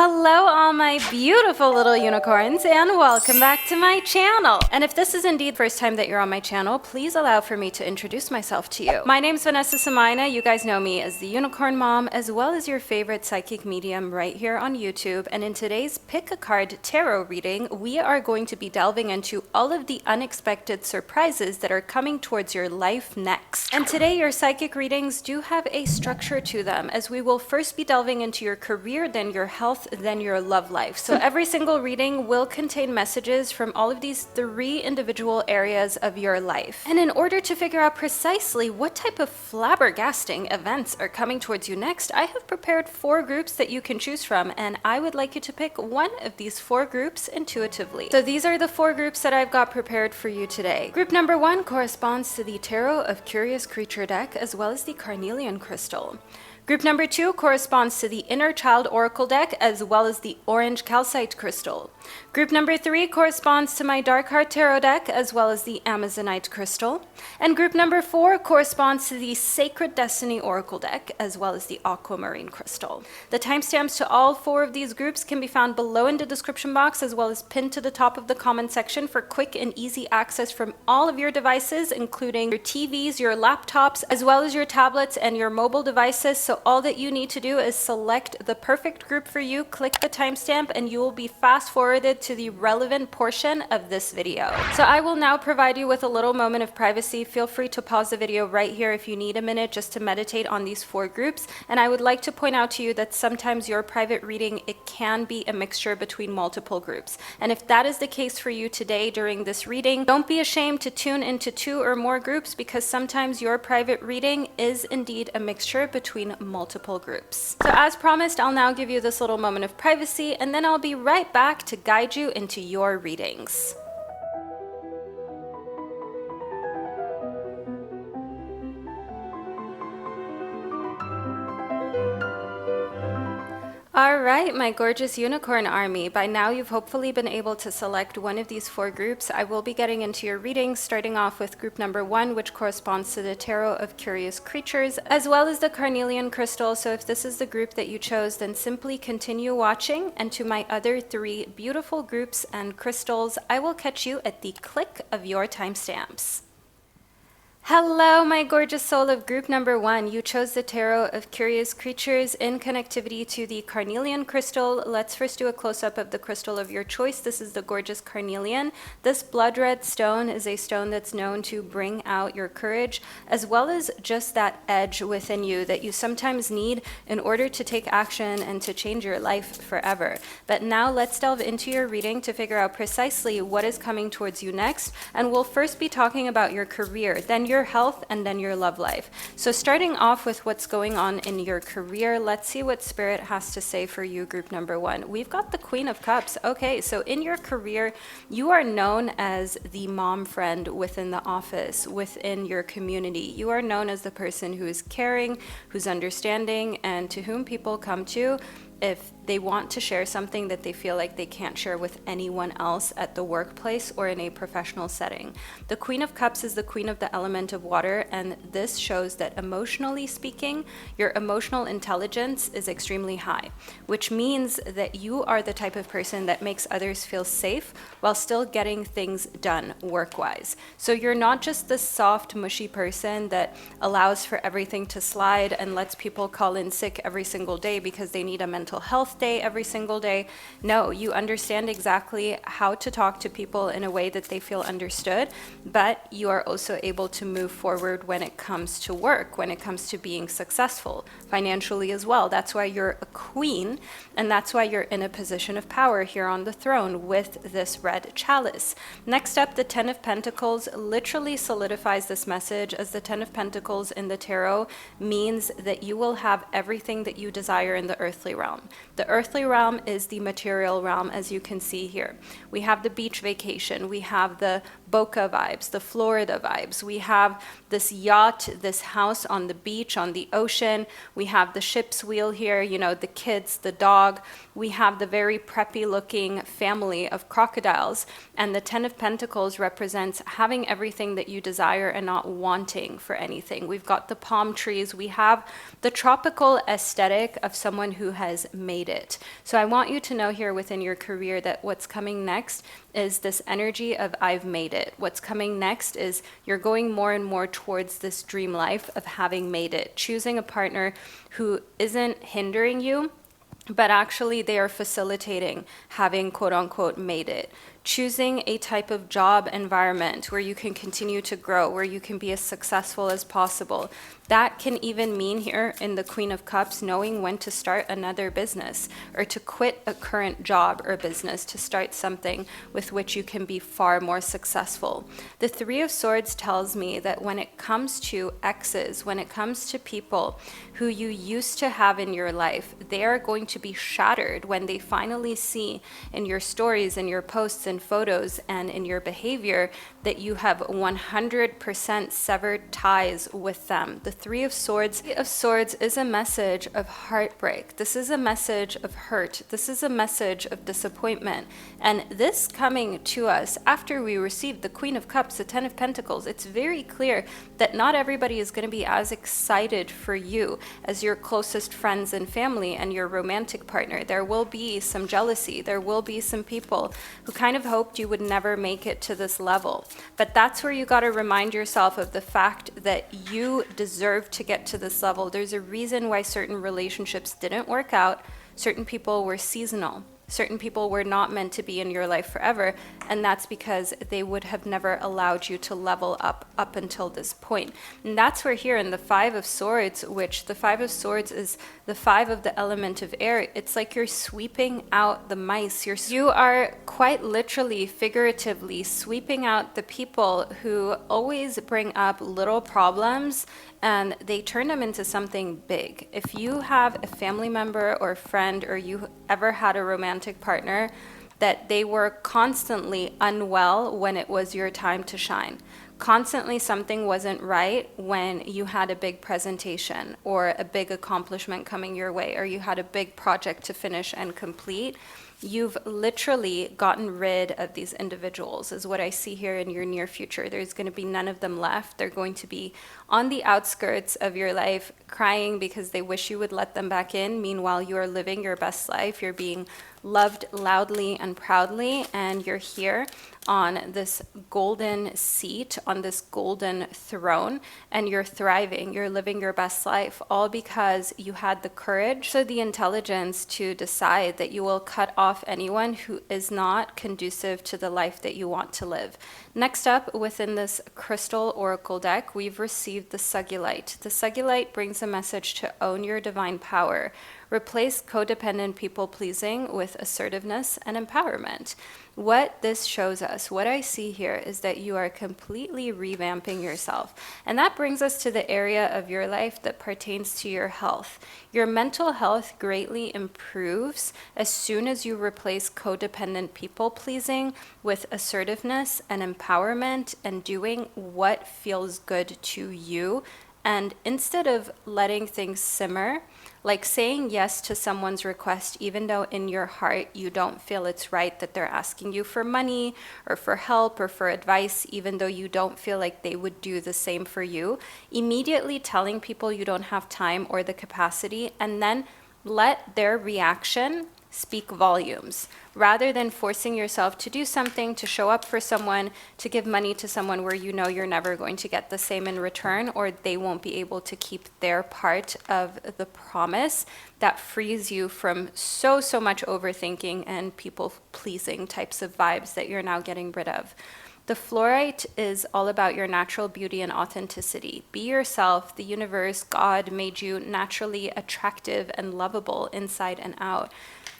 Hello all my beautiful little unicorns and welcome back to my channel. And if this is indeed the first time that you're on my channel, please allow for me to introduce myself to you. My name's Vanessa Somuayina. You guys know me as the Unicorn Mom, as well as your favorite psychic medium right here on YouTube. And in today's Pick a Card Tarot reading, we are going to be delving into all of the unexpected surprises that are coming towards your life next. And today your psychic readings do have a structure to them, as we will first be delving into your career, then your health, then your love life. So every single reading will contain messages from all of these 3 individual areas of your life. And in order to figure out precisely what type of flabbergasting events are coming towards you next, I have prepared 4 groups that you can choose from, and I would like you to pick one of these 4 groups intuitively. So these are the 4 groups that I've got prepared for you today. Group number 1 corresponds to the Tarot of Curious Creature deck, as well as the Carnelian crystal. Group number 2 corresponds to the Inner Child Oracle deck, as well as the Orange Calcite crystal. Group number 3 corresponds to my Dark Heart Tarot deck, as well as the Amazonite crystal. And group number 4 corresponds to the Sacred Destiny Oracle deck, as well as the Aquamarine crystal. The timestamps to all 4 of these groups can be found below in the description box, as well as pinned to the top of the comment section for quick and easy access from all of your devices, including your TVs, your laptops, as well as your tablets and your mobile devices. So all that you need to do is select the perfect group for you, click the timestamp, and you will be fast forwarded to the relevant portion of this video. So I will now provide you with a little moment of privacy. Feel free to pause the video right here if you need a minute just to meditate on these 4 groups. And I would like to point out to you that sometimes your private reading, it can be a mixture between multiple groups. And if that is the case for you today during this reading, don't be ashamed to tune into 2 or more groups, because sometimes your private reading is indeed a mixture between multiple groups. So as promised, I'll now give you this little moment of privacy, and then I'll be right back to guide you into your readings. All right, my gorgeous unicorn army. By now, you've hopefully been able to select one of these 4 groups. I will be getting into your readings, starting off with group number 1, which corresponds to the Tarot of Curious Creatures, as well as the Carnelian crystal. So if this is the group that you chose, then simply continue watching. And to my other 3 beautiful groups and crystals, I will catch you at the click of your timestamps. Hello, my gorgeous soul of group number 1. You chose the Tarot of Curious Creatures in connectivity to the Carnelian crystal. Let's first do a close-up of the crystal of your choice. This is the gorgeous carnelian. This blood red stone is a stone that's known to bring out your courage, as well as just that edge within you that you sometimes need in order to take action and to change your life forever. But now let's delve into your reading to figure out precisely what is coming towards you next. And we'll first be talking about your career, then your health, and then your love life. So starting off with what's going on in your career, let's see what Spirit has to say for you, group number 1. We've got the Queen of Cups. Okay, so in your career, you are known as the mom friend within the office, within your community. You are known as the person who is caring, who's understanding, and to whom people come to if they want to share something that they feel like they can't share with anyone else at the workplace or in a professional setting. The Queen of Cups is the queen of the element of water, and this shows that emotionally speaking, your emotional intelligence is extremely high, which means that you are the type of person that makes others feel safe while still getting things done work-wise. So you're not just this soft, mushy person that allows for everything to slide and lets people call in sick every single day because they need a mental health day every single day. No, you understand exactly how to talk to people in a way that they feel understood, but you are also able to move forward when it comes to work, when it comes to being successful financially as well. That's why you're a queen, and that's why you're in a position of power here on the throne with this red chalice. Next up, the 10 of Pentacles literally solidifies this message, as the 10 of Pentacles in the tarot means that you will have everything that you desire in the earthly realm. The earthly realm is the material realm, as you can see here. We have the beach vacation, we have the Boca vibes, the Florida vibes. We have this yacht, this house on the beach, on the ocean. We have the ship's wheel here, you know, the kids, the dog. We have the very preppy looking family of crocodiles. And the 10 of Pentacles represents having everything that you desire and not wanting for anything. We've got the palm trees. We have the tropical aesthetic of someone who has has made it. So I want you to know here within your career that what's coming next is this energy of I've made it. What's coming next is you're going more and more towards this dream life of having made it, choosing a partner who isn't hindering you, but actually they are facilitating having quote unquote made it. Choosing a type of job environment where you can continue to grow, where you can be as successful as possible. That can even mean here in the Queen of Cups, knowing when to start another business or to quit a current job or business to start something with which you can be far more successful. The Three of Swords tells me that when it comes to exes, when it comes to people who you used to have in your life, they are going to be shattered when they finally see in your stories, in your posts and photos, and in your behavior that you have 100% severed ties with them. The Three of Swords is a message of heartbreak. This is a message of hurt. This is a message of disappointment. And this coming to us after we received the Queen of Cups, the Ten of Pentacles, it's very clear that not everybody is going to be as excited for you as your closest friends and family and your romantic partner. There will be some jealousy. There will be some people who kind of hoped you would never make it to this level. But that's where you got to remind yourself of the fact that you deserve to get to this level. There's a reason why certain relationships didn't work out. Certain people were seasonal. Certain people were not meant to be in your life forever, and that's because they would have never allowed you to level up until this point. And that's where here in the Five of Swords, which the Five of Swords is the five of the element of air, it's like you're sweeping out the mice. You are quite literally, figuratively sweeping out the people who always bring up little problems and they turn them into something big. If you have a family member or friend, or you ever had a romantic partner that they were constantly unwell when it was your time to shine, constantly something wasn't right when you had a big presentation or a big accomplishment coming your way, or you had a big project to finish and complete, you've literally gotten rid of these individuals, is what I see here in your near future. There's going to be none of them left. They're going to be on the outskirts of your life, crying because they wish you would let them back in. Meanwhile, you are living your best life. You're being loved loudly and proudly, and you're here on this golden seat, on this golden throne, and you're thriving. You're living your best life, all because you had the courage, so the intelligence to decide that you will cut off anyone who is not conducive to the life that you want to live. Next up, within this crystal oracle deck, we've received the Sugulite. The Sugulite brings a message to own your divine power. Replace codependent people-pleasing with assertiveness and empowerment. What this shows us, what I see here, is that you are completely revamping yourself. And that brings us to the area of your life that pertains to your health. Your mental health greatly improves as soon as you replace codependent people-pleasing with assertiveness and empowerment and doing what feels good to you. And instead of letting things simmer, like saying yes to someone's request, even though in your heart you don't feel it's right that they're asking you for money or for help or for advice, even though you don't feel like they would do the same for you, immediately telling people you don't have time or the capacity, and then let their reaction speak volumes, rather than forcing yourself to do something, to show up for someone, to give money to someone where you know you're never going to get the same in return, or they won't be able to keep their part of the promise. That frees you from so much overthinking and people-pleasing types of vibes that you're now getting rid of. The fluorite is all about your natural beauty and authenticity. Be yourself. The universe, God, made you naturally attractive and lovable inside and out.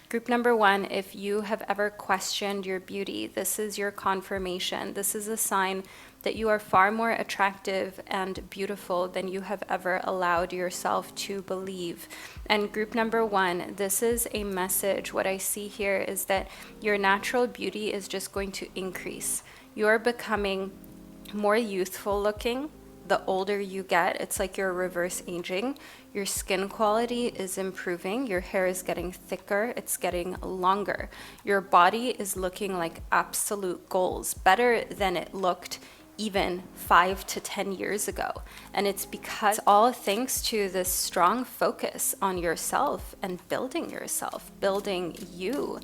Group number one, if you have ever questioned your beauty, this is your confirmation. This is a sign that you are far more attractive and beautiful than you have ever allowed yourself to believe. And group number one, this is a message. What I see here is that your natural beauty is just going to increase. You're becoming more youthful looking. The older you get, it's like you're reverse aging. Your skin quality is improving. Your hair is getting thicker. It's getting longer. Your body is looking like absolute goals, better than it looked even 5 to 10 years ago. And it's because all thanks to this strong focus on yourself and building yourself, building you,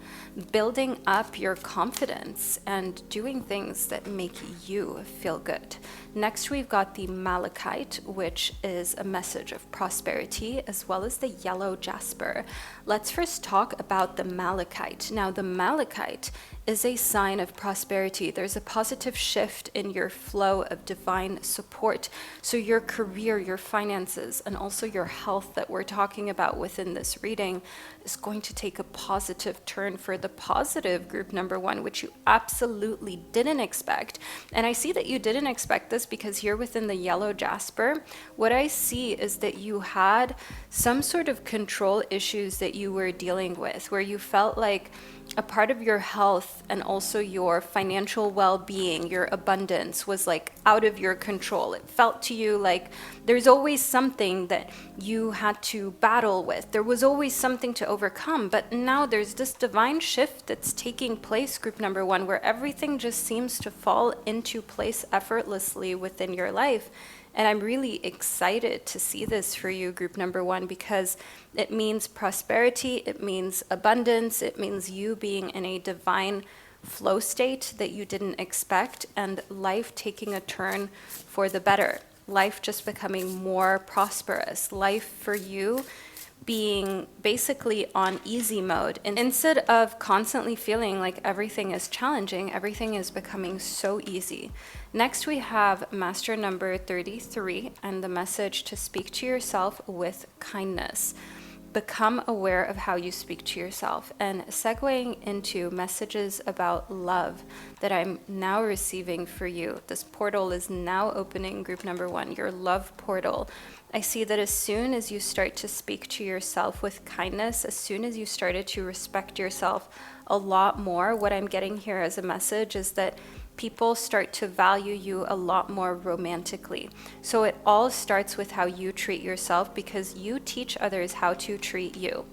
building up your confidence and doing things that make you feel good. Next, we've got the malachite, which is a message of prosperity, as well as the yellow jasper. Let's first talk about the malachite. Now, the malachite is a sign of prosperity. There's a positive shift in your flow of divine support. So your career, your finances, and also your health that we're talking about within this reading is going to take a positive turn for the positive, group number one, which you absolutely didn't expect. And I see that you didn't expect this because here within the yellow jasper, what I see is that you had some sort of control issues that you were dealing with, where you felt like a part of your health and also your financial well-being, your abundance was like out of your control. It felt to you like there's always something that you had to battle with. There was always something to overcome. But now there's this divine shift that's taking place, group number one, where everything just seems to fall into place effortlessly within your life. And I'm really excited to see this for you, group number one, because it means prosperity, it means abundance, it means you being in a divine flow state that you didn't expect, and life taking a turn for the better. Life just becoming more prosperous. Life for you being basically on easy mode. And instead of constantly feeling like everything is challenging, everything is becoming so easy. Next, we have master number 33 and the message to speak to yourself with kindness. Become aware of how you speak to yourself. And segueing into messages about love that I'm now receiving for you. This portal is now opening, group number one, your love portal. I see that as soon as you start to speak to yourself with kindness, as soon as you started to respect yourself a lot more, what I'm getting here as a message is that people start to value you a lot more romantically. So it all starts with how you treat yourself, because you teach others how to treat you.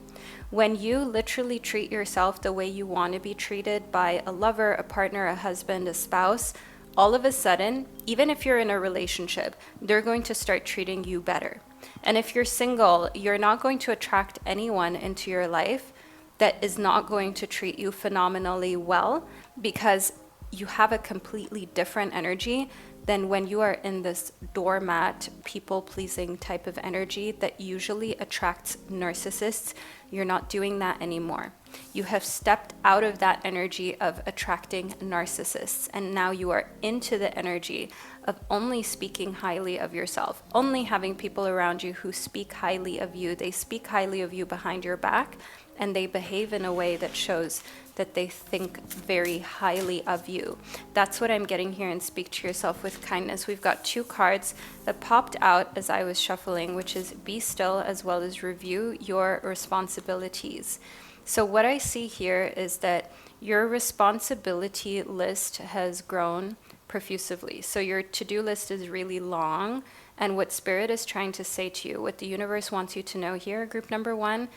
When you literally treat yourself the way you want to be treated by a lover, a partner, a husband, a spouse, all of a sudden, even if you're in a relationship, they're going to start treating you better. And if you're single, you're not going to attract anyone into your life that is not going to treat you phenomenally well, because you have a completely different energy than when you are in this doormat, people-pleasing type of energy that usually attracts narcissists. You're not doing that anymore. You have stepped out of that energy of attracting narcissists, and now you are into the energy of only speaking highly of yourself, only having people around you who speak highly of you. They speak highly of you behind your back, and they behave in a way that shows that they think very highly of you. That's what I'm getting here in Speak to Yourself with Kindness. We've got two cards that popped out as I was shuffling, which is Be Still as well as Review Your Responsibilities. So what I see here is that your responsibility list has grown profusively. So your to-do list is really long, and what Spirit is trying to say to you, what the universe wants you to know here, group number one,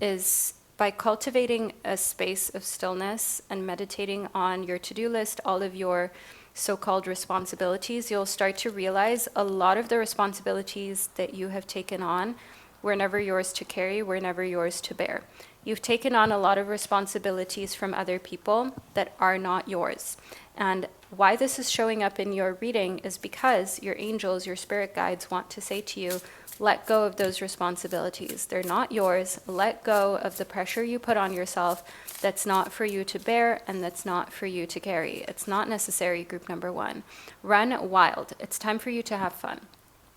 is by cultivating a space of stillness and meditating on your to-do list, all of your so-called responsibilities, you'll start to realize a lot of the responsibilities that you have taken on were never yours to carry, were never yours to bear. You've taken on a lot of responsibilities from other people that are not yours. And why this is showing up in your reading is because your angels, your spirit guides want to say to you, let go of those responsibilities. They're not yours. Let go of the pressure you put on yourself that's not for you to bear and that's not for you to carry. It's not necessary, group number one. Run wild. It's time for you to have fun.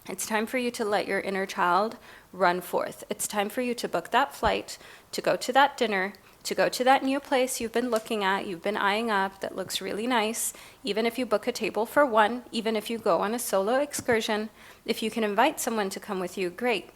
It's time for you to let your inner child run forth. It's time for you to book that flight, to go to that dinner, to go to that new place you've been looking at, you've been eyeing up, that looks really nice. Even if you book a table for one, even if you go on a solo excursion, if you can invite someone to come with you, great.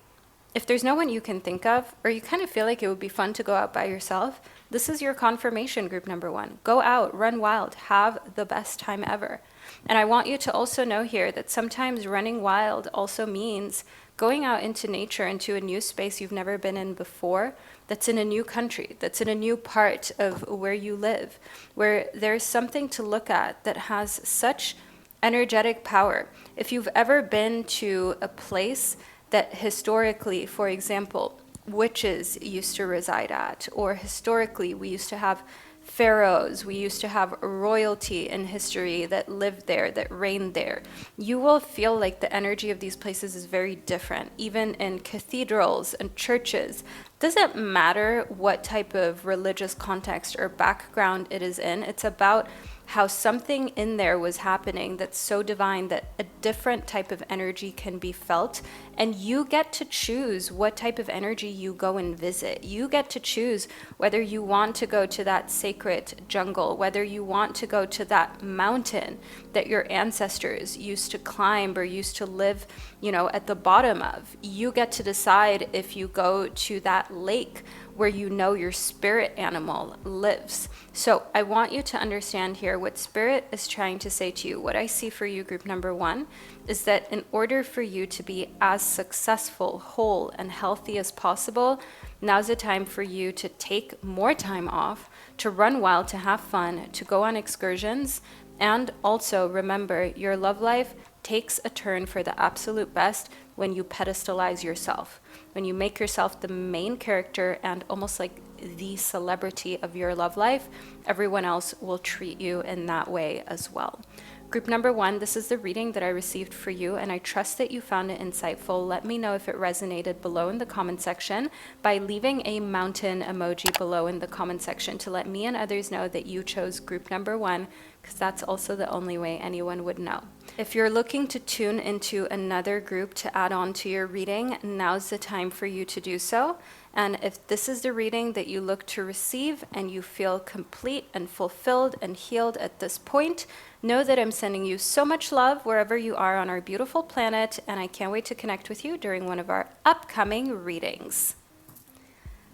If there's no one you can think of, or you kind of feel like it would be fun to go out by yourself, this is your confirmation, group number one. Go out, run wild, have the best time ever. And I want you to also know here that sometimes running wild also means going out into nature, into a new space you've never been in before, that's in a new country, that's in a new part of where you live, where there's something to look at that has such Energetic power. If you've ever been to a place that historically, for example, witches used to reside at, or historically we used to have pharaohs, we used to have royalty in history that lived there, that reigned there, you will feel like the energy of these places is very different. Even in cathedrals and churches, doesn't matter what type of religious context or background it is in, it's about how something in there was happening that's so divine that a different type of energy can be felt. And you get to choose what type of energy you go and visit. You get to choose whether you want to go to that sacred jungle, whether you want to go to that mountain that your ancestors used to climb or used to live, at the bottom of. You get to decide if you go to that lake where your spirit animal lives. So I want you to understand here what spirit is trying to say to you. What I see for you, group number 1, is that in order for you to be as successful, whole, and healthy as possible, now's the time for you to take more time off, to run wild, to have fun, to go on excursions, and also remember your love life takes a turn for the absolute best when you pedestalize yourself. When you make yourself the main character and almost like the celebrity of your love life, everyone else will treat you in that way as well. Group number 1, this is the reading that I received for you, and I trust that you found it insightful. Let me know if it resonated below in the comment section by leaving a mountain emoji below in the comment section to let me and others know that you chose group number 1, because that's also the only way anyone would know. If you're looking to tune into another group to add on to your reading, now's the time for you to do so. And if this is the reading that you look to receive and you feel complete and fulfilled and healed at this point, know that I'm sending you so much love wherever you are on our beautiful planet, and I can't wait to connect with you during one of our upcoming readings.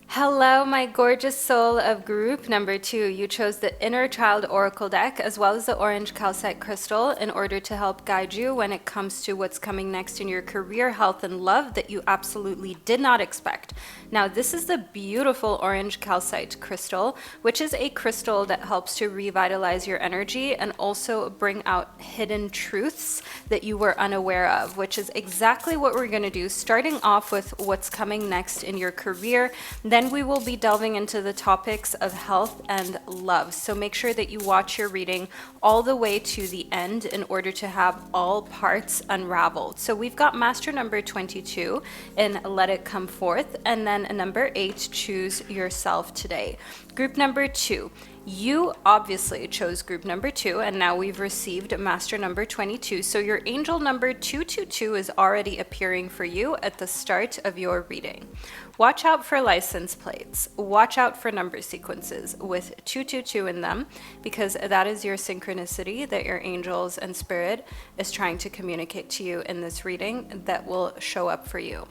Hello, my gorgeous soul of group number 2. You chose the Inner Child Oracle deck as well as the orange calcite crystal in order to help guide you when it comes to what's coming next in your career, health, and love that you absolutely did not expect. Now, this is the beautiful orange calcite crystal, which is a crystal that helps to revitalize your energy and also bring out hidden truths that you were unaware of, which is exactly what we're going to do, starting off with what's coming next in your career. Then we will be delving into the topics of health and love. So make sure that you watch your reading all the way to the end in order to have all parts unraveled. So we've got master number 22 in Let It Come Forth, and then number 8, Choose Yourself Today. Group number 2. You obviously chose group number 2, and now we've received master number 22. So your angel number 222 is already appearing for you at the start of your reading. Watch out for license plates. Watch out for number sequences with 222 in them, because that is your synchronicity that your angels and spirit is trying to communicate to you in this reading that will show up for you.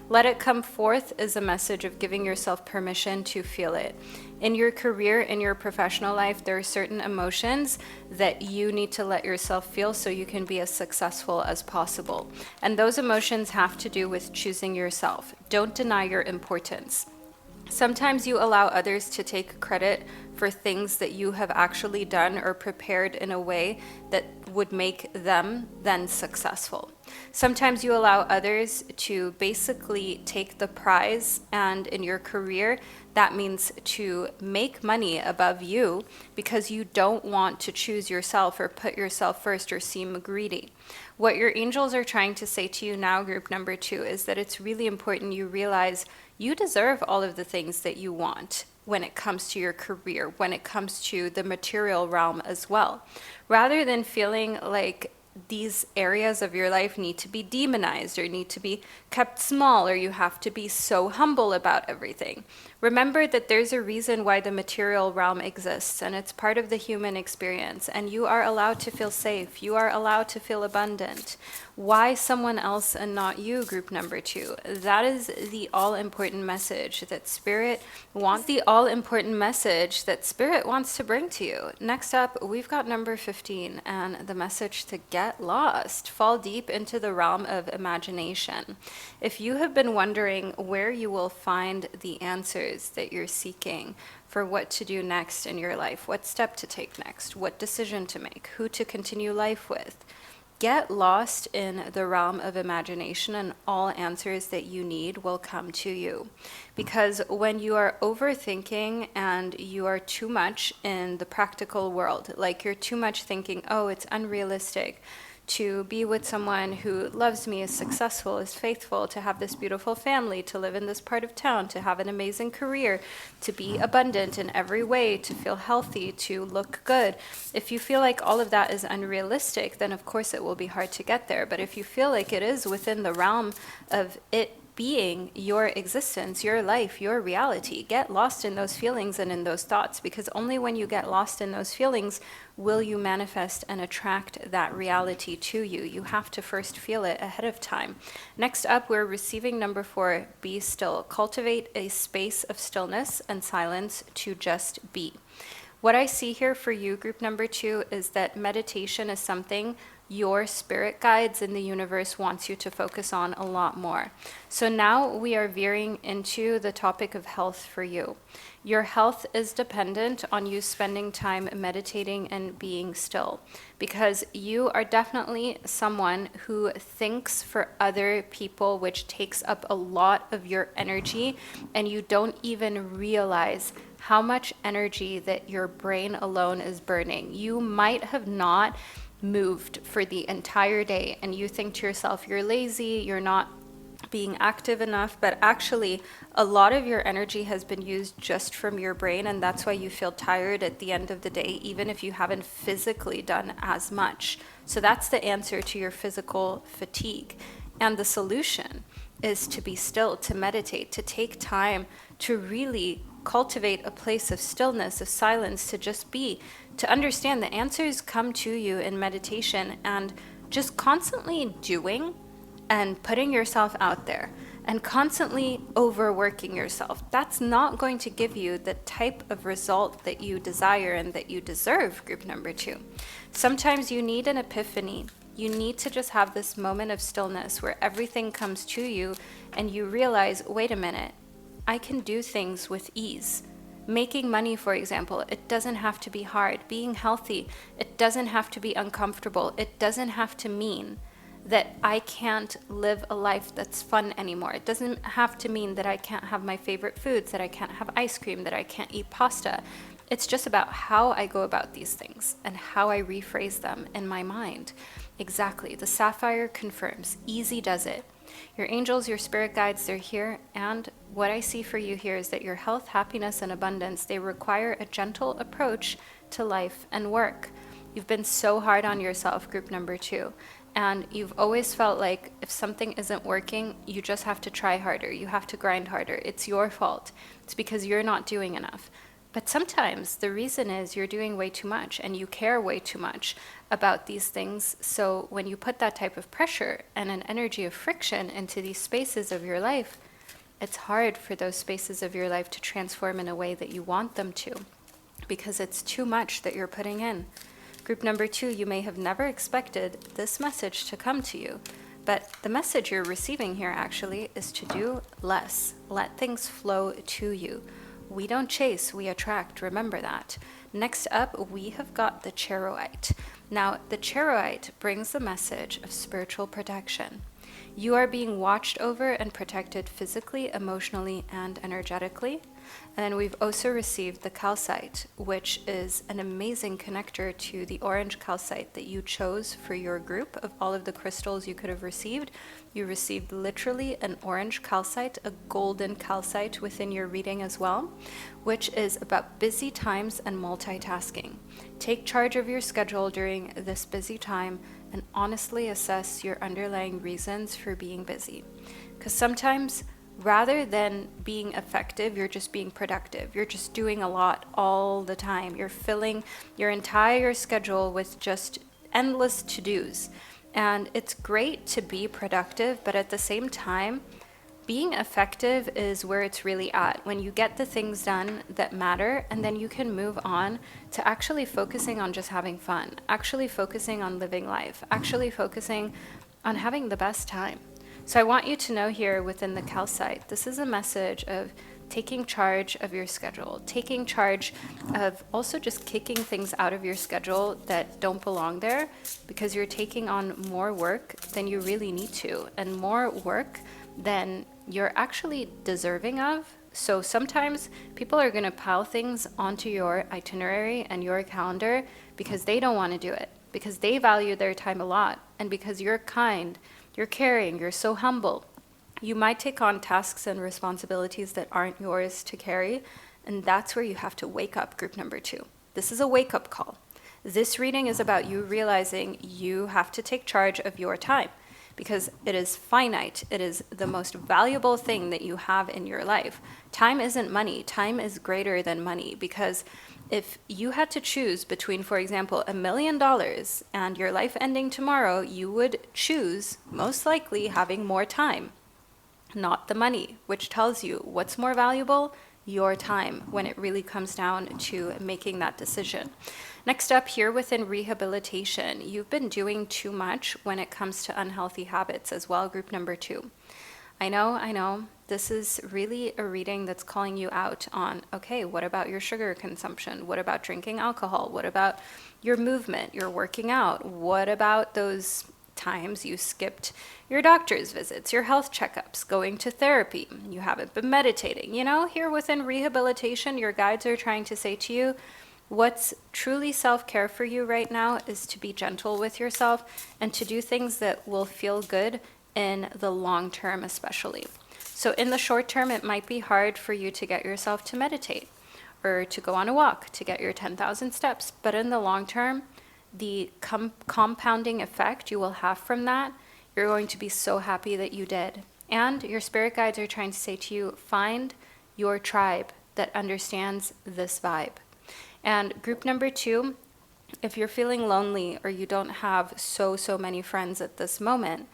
Let It Come Forth is a message of giving yourself permission to feel it. In your career, in your professional life, there are certain emotions that you need to let yourself feel so you can be as successful as possible. And those emotions have to do with choosing yourself. Don't deny your importance. Sometimes you allow others to take credit for things that you have actually done or prepared in a way that would make them then successful. Sometimes you allow others to basically take the prize, and in your career, that means to make money above you because you don't want to choose yourself or put yourself first or seem greedy. What your angels are trying to say to you now, group number 2, is that it's really important you realize you deserve all of the things that you want when it comes to your career, when it comes to the material realm as well. Rather than feeling like these areas of your life need to be demonized or need to be kept small or you have to be so humble about everything. Remember that there's a reason why the material realm exists, and it's part of the human experience, and you are allowed to feel safe. You are allowed to feel abundant. Why someone else and not you, group number 2? That is the all-important message that Spirit wants. The all-important message that Spirit wants to bring to you. Next up, we've got number 15 and the message to get lost. Fall deep into the realm of imagination. If you have been wondering where you will find the answers that you're seeking for what to do next in your life, what step to take next, what decision to make, who to continue life with, Get lost in the realm of imagination, and all answers that you need will come to you. Because when you are overthinking and you are too much in the practical world, like you're too much thinking, oh, it's unrealistic to be with someone who loves me, is successful, is faithful, to have this beautiful family, to live in this part of town, to have an amazing career, to be abundant in every way, to feel healthy, to look good. If you feel like all of that is unrealistic, then of course it will be hard to get there. But if you feel like it is within the realm of it being your existence, your life, your reality, get lost in those feelings and in those thoughts, because only when you get lost in those feelings will you manifest and attract that reality to you. You have to first feel it ahead of time. Next up, we're receiving number 4, be still. Cultivate a space of stillness and silence to just be. What I see here for you, group number 2, is that meditation is something your spirit guides in the universe wants you to focus on a lot more. So now we are veering into the topic of health for you. Your health is dependent on you spending time meditating and being still, because you are definitely someone who thinks for other people, which takes up a lot of your energy, and you don't even realize how much energy that your brain alone is burning. You might have not moved for the entire day and you think to yourself, you're lazy, you're not being active enough, but actually a lot of your energy has been used just from your brain, and that's why you feel tired at the end of the day, even if you haven't physically done as much. So that's the answer to your physical fatigue. And the solution is to be still, to meditate, to take time to really cultivate a place of stillness, of silence, to just be, to understand the answers come to you in meditation, and just constantly doing and putting yourself out there and constantly overworking yourself. That's not going to give you the type of result that you desire and that you deserve, group number 2. Sometimes you need an epiphany. You need to just have this moment of stillness where everything comes to you and you realize, wait a minute, I can do things with ease. Making money, for example, it doesn't have to be hard. Being healthy, it doesn't have to be uncomfortable. It doesn't have to mean that I can't live a life that's fun anymore. It doesn't have to mean that I can't have my favorite foods, that I can't have ice cream, that I can't eat pasta. It's just about how I go about these things and how I rephrase them in my mind. Exactly. The sapphire confirms. Easy does it. Your angels, your spirit guides, they're here. And what I see for you here is that your health, happiness, and abundance, they require a gentle approach to life and work. You've been so hard on yourself, group number 2. And you've always felt like if something isn't working, you just have to try harder. You have to grind harder. It's your fault. It's because you're not doing enough. But sometimes the reason is you're doing way too much and you care way too much about these things. So when you put that type of pressure and an energy of friction into these spaces of your life, it's hard for those spaces of your life to transform in a way that you want them to, because it's too much that you're putting in. Group number 2, you may have never expected this message to come to you, but the message you're receiving here actually is to do less. Let things flow to you. We don't chase, we attract. Remember that. Next up, we have got the charoite. Now, the charoite brings the message of spiritual protection. You are being watched over and protected physically, emotionally, and energetically. And then we've also received the calcite, which is an amazing connector to the orange calcite that you chose for your group. Of all of the crystals you could have received, you received literally an orange calcite, a golden calcite within your reading as well, which is about busy times and multitasking. Take charge of your schedule during this busy time and honestly assess your underlying reasons for being busy. Because sometimes, rather than being effective, you're just being productive. You're just doing a lot all the time. You're filling your entire schedule with just endless to-dos. And it's great to be productive, but at the same time, being effective is where it's really at. When you get the things done that matter, and then you can move on to actually focusing on just having fun, actually focusing on living life, actually focusing on having the best time. So I want you to know here within the calcite, this is a message of taking charge of your schedule, taking charge of also just kicking things out of your schedule that don't belong there, because you're taking on more work than you really need to, and more work than you're actually deserving of. So sometimes people are going to pile things onto your itinerary and your calendar because they don't want to do it, because they value their time a lot, and because you're kind, you're caring, you're so humble. You might take on tasks and responsibilities that aren't yours to carry, and that's where you have to wake up, group number 2. This is a wake-up call. This reading is about you realizing you have to take charge of your time, because it is finite. It is the most valuable thing that you have in your life. Time isn't money. Time is greater than money, because if you had to choose between, for example, $1 million and your life ending tomorrow, you would choose, most likely, having more time, not the money, which tells you what's more valuable? Your time, when it really comes down to making that decision. Next up, here within rehabilitation, you've been doing too much when it comes to unhealthy habits as well, group number 2. I know, this is really a reading that's calling you out on, okay, what about your sugar consumption? What about drinking alcohol? What about your movement, your working out? What about those times you skipped your doctor's visits, your health checkups, going to therapy? You haven't been meditating. Here within rehabilitation, your guides are trying to say to you, what's truly self-care for you right now is to be gentle with yourself and to do things that will feel good in the long term, especially. So in the short term, it might be hard for you to get yourself to meditate or to go on a walk to get your 10,000 steps. But in the long term, the compounding effect you will have from that, you're going to be so happy that you did. And your spirit guides are trying to say to you, find your tribe that understands this vibe. And group number 2, if you're feeling lonely or you don't have so many friends at this moment,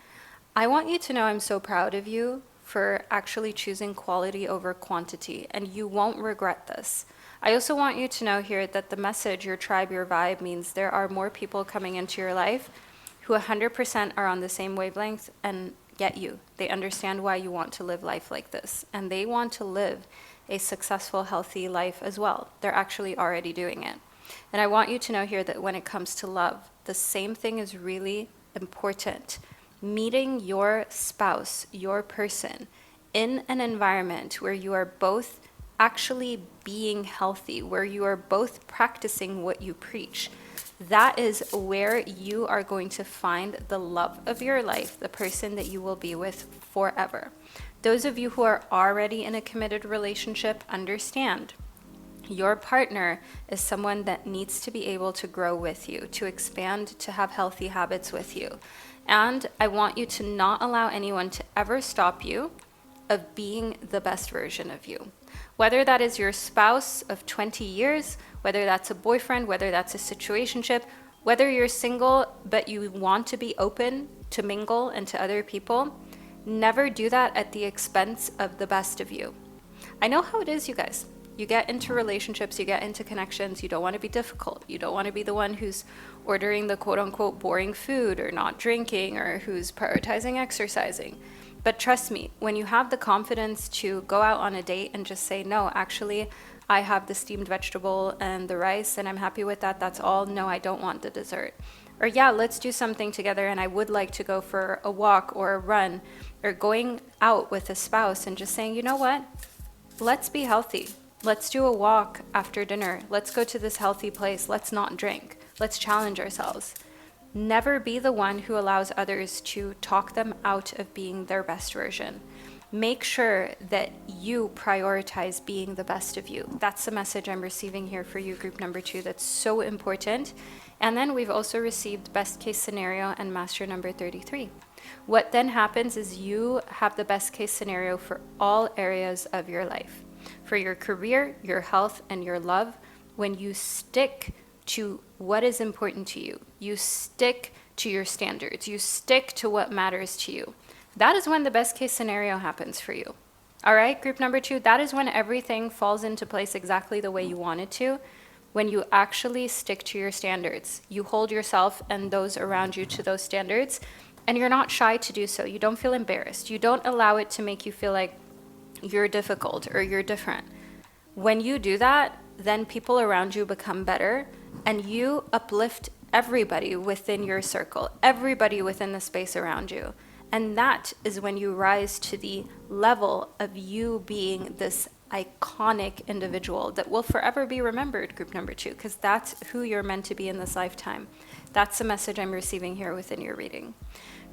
I want you to know I'm so proud of you for actually choosing quality over quantity, and you won't regret this. I also want you to know here that the message, your tribe, your vibe, means there are more people coming into your life who 100% are on the same wavelength and get you. They understand why you want to live life like this, and they want to live a successful, healthy life as well. They're actually already doing it. And I want you to know here that when it comes to love, the same thing is really important. Meeting your spouse, your person, in an environment where you are both actually being healthy, where you are both practicing what you preach. That is where you are going to find the love of your life, the person that you will be with forever. Those of you who are already in a committed relationship understand your partner is someone that needs to be able to grow with you, to expand, to have healthy habits with you. And I want you to not allow anyone to ever stop you of being the best version of you. Whether that is your spouse of 20 years, whether that's a boyfriend, whether that's a situationship, whether you're single but you want to be open to mingle and to other people, never do that at the expense of the best of you. I know how it is, you guys. You get into relationships, you get into connections, you don't want to be difficult. You don't want to be the one who's ordering the quote-unquote boring food or not drinking or who's prioritizing exercising. But trust me, when you have the confidence to go out on a date and just say, no, actually, I have the steamed vegetable and the rice and I'm happy with that, that's all. No, I don't want the dessert. Or yeah, let's do something together and I would like to go for a walk or a run, or going out with a spouse and just saying, you know what, let's be healthy. Let's do a walk after dinner. Let's go to this healthy place. Let's not drink. Let's challenge ourselves. Never be the one who allows others to talk them out of being their best version. Make sure that you prioritize being the best of you. That's the message I'm receiving here for you, group number 2. That's so important. And then we've also received best case scenario and master number 33. What then happens is you have the best case scenario for all areas of your life. For your career, your health, and your love, when you stick to what is important to you, you stick to your standards, you stick to what matters to you. That is when the best case scenario happens for you. All right, group number 2, that is when everything falls into place exactly the way you want it to, when you actually stick to your standards. You hold yourself and those around you to those standards, and you're not shy to do so. You don't feel embarrassed. You don't allow it to make you feel like, you're difficult or you're different. When you do that, then people around you become better and you uplift everybody within your circle, everybody within the space around you. And that is when you rise to the level of you being this iconic individual that will forever be remembered, group number 2, because that's who you're meant to be in this lifetime. That's the message I'm receiving here within your reading.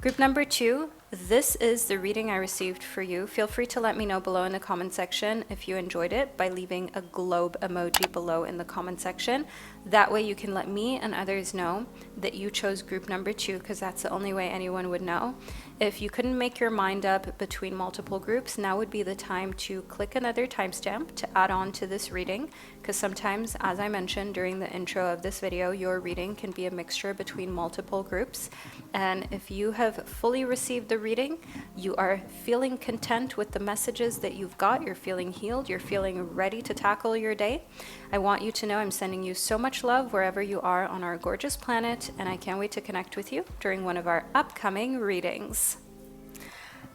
Group number 2, this is the reading I received for you. Feel free to let me know below in the comment section if you enjoyed it by leaving a globe emoji below in the comment section. That way you can let me and others know that you chose group number 2, because that's the only way anyone would know. If you couldn't make your mind up between multiple groups, now would be the time to click another timestamp to add on to this reading, because sometimes, as I mentioned during the intro of this video, your reading can be a mixture between multiple groups. And if you have fully received the reading, you are feeling content with the messages that you've got, you're feeling healed, you're feeling ready to tackle your day, I want you to know I'm sending you so much love wherever you are on our gorgeous planet, and I can't wait to connect with you during one of our upcoming readings.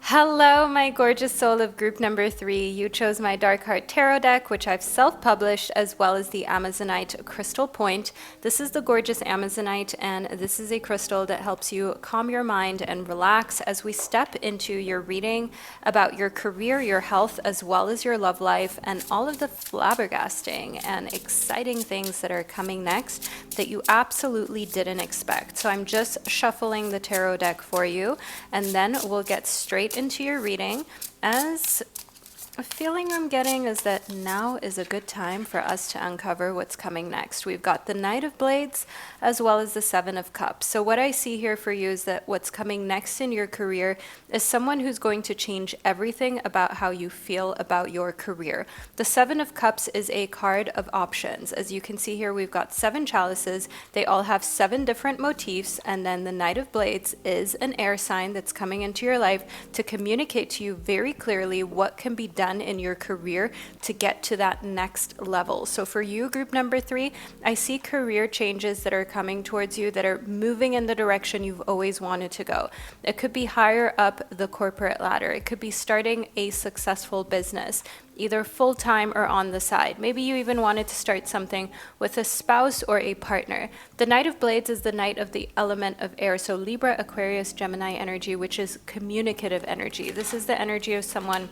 Hello, my gorgeous soul of group number 3. You chose my Dark Heart Tarot deck, which I've self-published, as well as the Amazonite Crystal Point. This is the gorgeous Amazonite, and this is a crystal that helps you calm your mind and relax as we step into your reading about your career, your health, as well as your love life, and all of the flabbergasting and exciting things that are coming next that you absolutely didn't expect. So I'm just shuffling the tarot deck for you, and then we'll get straight into your reading, as a feeling I'm getting is that now is a good time for us to uncover what's coming next. We've got the Knight of Blades as well as the Seven of Cups. So what I see here for you is that what's coming next in your career is someone who's going to change everything about how you feel about your career. The Seven of Cups is a card of options. As you can see here, we've got 7 chalices. They all have 7 different motifs, and then the Knight of Blades is an air sign that's coming into your life to communicate to you very clearly what can be done in your career to get to that next level. So for you, group number 3, I see career changes that are coming towards you that are moving in the direction you've always wanted to go. It could be higher up the corporate ladder. It could be starting a successful business, either full-time or on the side. Maybe you even wanted to start something with a spouse or a partner. The Knight of Blades is the Knight of the element of air, so Libra, Aquarius, Gemini energy, which is communicative energy. This is the energy of someone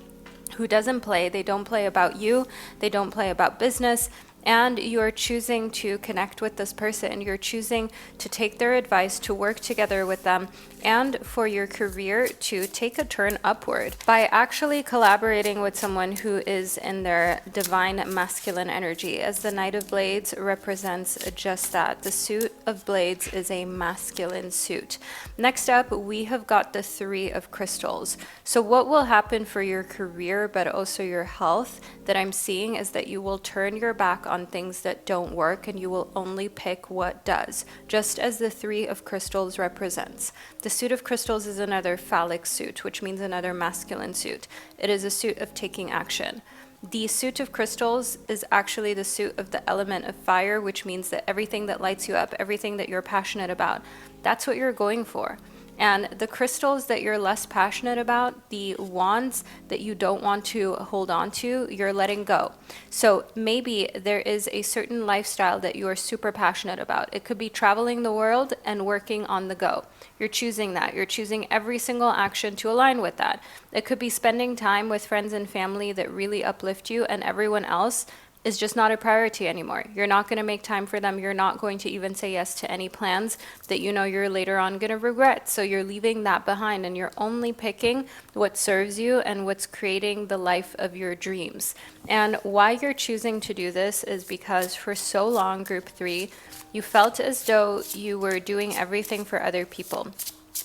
who doesn't play. They don't play about you. They don't play about business. And you're choosing to connect with this person. You're choosing to take their advice, to work together with them, and for your career to take a turn upward by actually collaborating with someone who is in their divine masculine energy, as the Knight of Blades represents just that. The suit of blades is a masculine suit. Next up, we have got the Three of Crystals. So what will happen for your career, but also your health, that I'm seeing is that you will turn your back on things that don't work and you will only pick what does, just as the Three of Crystals represents. The suit of crystals is another phallic suit, which means another masculine suit. It is a suit of taking action. The suit of crystals is actually the suit of the element of fire, which means that everything that lights you up, everything that you're passionate about, that's what you're going for. And the crystals that you're less passionate about, the wands that you don't want to hold on to, you're letting go. So maybe there is a certain lifestyle that you are super passionate about. It could be traveling the world and working on the go. You're choosing that. You're choosing every single action to align with that. It could be spending time with friends and family that really uplift you, and everyone else is just not a priority anymore. You're not going to make time for them. You're not going to even say yes to any plans that you know you're later on going to regret. So you're leaving that behind and you're only picking what serves you and what's creating the life of your dreams. And why you're choosing to do this is because for so long, group 3, you felt as though you were doing everything for other people.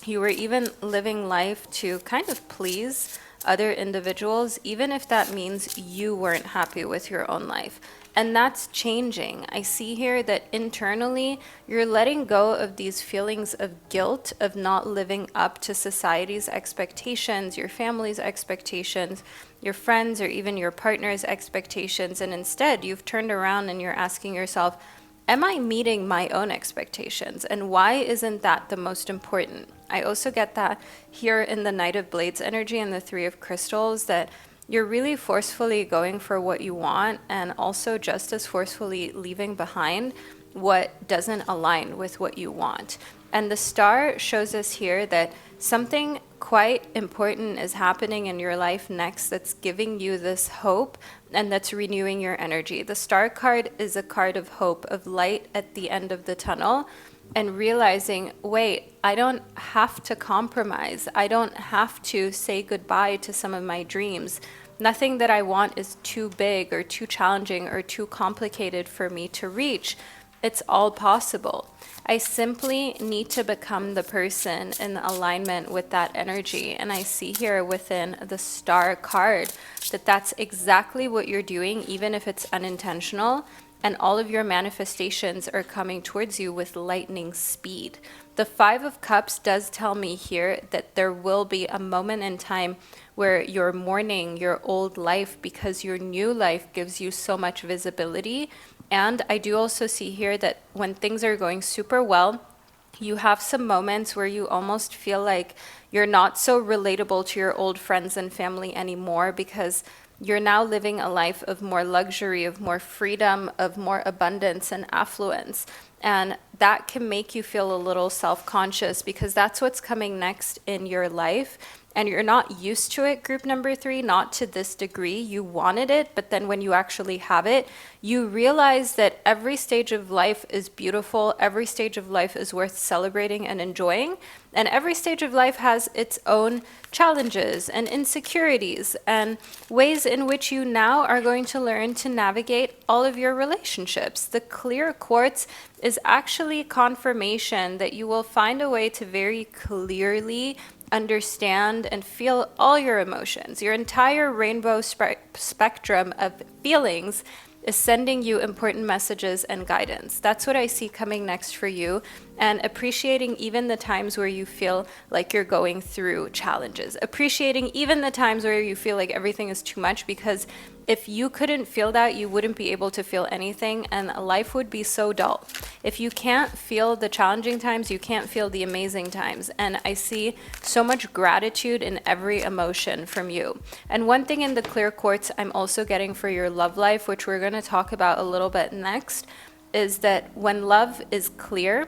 You were even living life to kind of please other individuals, even if that means you weren't happy with your own life. And that's changing. I see here that internally you're letting go of these feelings of guilt of not living up to society's expectations, your family's expectations, your friends, or even your partner's expectations. And instead, you've turned around and you're asking yourself, am I meeting my own expectations? And why isn't that the most important? I also get that here in the Knight of Blades energy and the Three of Crystals, that you're really forcefully going for what you want, and also just as forcefully leaving behind what doesn't align with what you want. And the star shows us here that something quite important is happening in your life next that's giving you this hope and that's renewing your energy. The star card is a card of hope, of light at the end of the tunnel, and realizing, wait, I don't have to compromise. I don't have to say goodbye to some of my dreams. Nothing that I want is too big or too challenging or too complicated for me to reach. It's all possible. I simply need to become the person in alignment with that energy. And I see here within the star card that that's exactly what you're doing, even if it's unintentional. And all of your manifestations are coming towards you with lightning speed. The Five of Cups does tell me here that there will be a moment in time where you're mourning your old life because your new life gives you so much visibility. And I do also see here that when things are going super well, you have some moments where you almost feel like you're not so relatable to your old friends and family anymore, because you're now living a life of more luxury, of more freedom, of more abundance and affluence. And that can make you feel a little self-conscious, because that's what's coming next in your life. And you're not used to it, group number 3, not to this degree. You wanted it, but then when you actually have it, you realize that every stage of life is beautiful. Every stage of life is worth celebrating and enjoying. And every stage of life has its own challenges and insecurities and ways in which you now are going to learn to navigate all of your relationships. The clear quartz is actually confirmation that you will find a way to very clearly understand and feel all your emotions. Your entire rainbow spectrum of feelings is sending you important messages and guidance. That's what I see coming next for you, and appreciating even the times where you feel like you're going through challenges. Appreciating even the times where you feel like everything is too much, because if you couldn't feel that, you wouldn't be able to feel anything, and life would be so dull. If you can't feel the challenging times, you can't feel the amazing times. And I see so much gratitude in every emotion from you. And one thing in the clear quartz I'm also getting for your love life, which we're going to talk about a little bit next, is that when love is clear,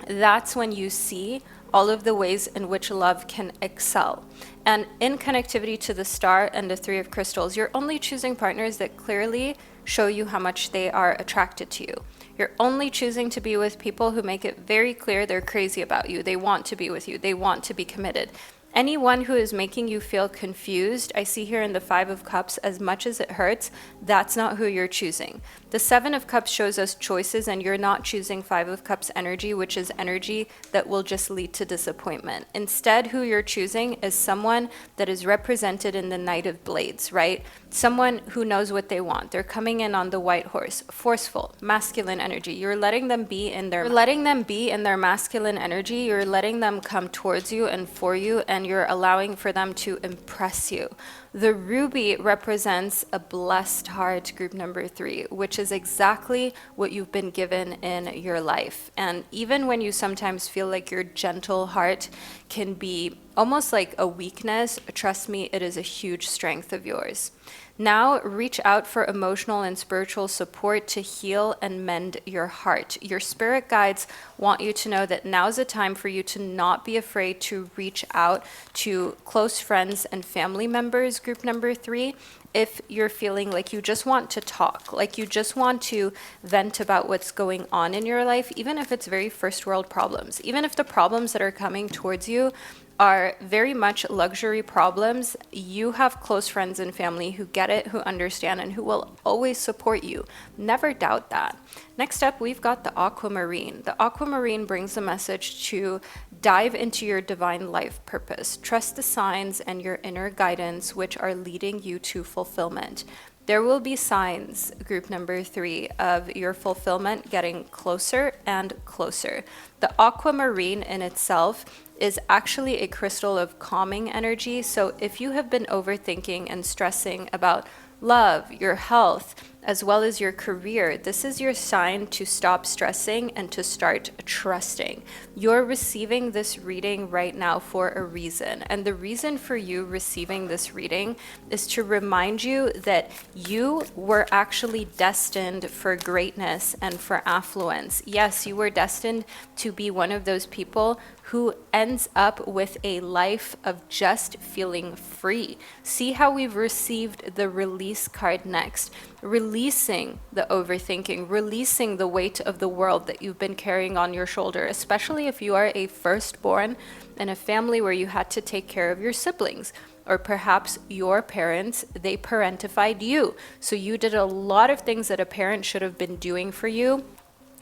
that's when you see all of the ways in which love can excel. And in connectivity to the star and the 3 of crystals, you're only choosing partners that clearly show you how much they are attracted to you. You're only choosing to be with people who make it very clear they're crazy about you. They want to be with you. They want to be committed. Anyone who is making you feel confused, I see here in the 5 of Cups, as much as it hurts, that's not who you're choosing. The 7 of Cups shows us choices, and you're not choosing 5 of Cups energy, which is energy that will just lead to disappointment. Instead, who you're choosing is someone that is represented in the Knight of Blades, right? Someone who knows what they want. They're coming in on the white horse, forceful, masculine energy. You're letting them be in their masculine energy. You're letting them come towards you and for you, and you're allowing for them to impress you. The ruby represents a blessed heart, group number 3, which is exactly what you've been given in your life. And even when you sometimes feel like your gentle heart can be almost like a weakness, trust me, it is a huge strength of yours. Now reach out for emotional and spiritual support to heal and mend your heart. Your spirit guides want you to know that now's a time for you to not be afraid to reach out to close friends and family members, group number 3, if you're feeling like you just want to talk, like you just want to vent about what's going on in your life, even if it's very first world problems, even if the problems that are coming towards you are very much luxury problems. You have close friends and family who get it, who understand, and who will always support you. Never doubt that. Next up, we've got the aquamarine. The aquamarine brings a message to dive into your divine life purpose. Trust the signs and your inner guidance, which are leading you to fulfillment. There will be signs, group number 3, of your fulfillment getting closer and closer. The aquamarine in itself is actually a crystal of calming energy. So if you have been overthinking and stressing about love, your health, as well as your career, this is your sign to stop stressing and to start trusting. You're receiving this reading right now for a reason. And the reason for you receiving this reading is to remind you that you were actually destined for greatness and for affluence. Yes, you were destined to be one of those people who ends up with a life of just feeling free. See how we've received the release card next. Releasing the overthinking, releasing the weight of the world that you've been carrying on your shoulder, especially if you are a firstborn in a family where you had to take care of your siblings. Or perhaps your parents, they parentified you. So you did a lot of things that a parent should have been doing for you.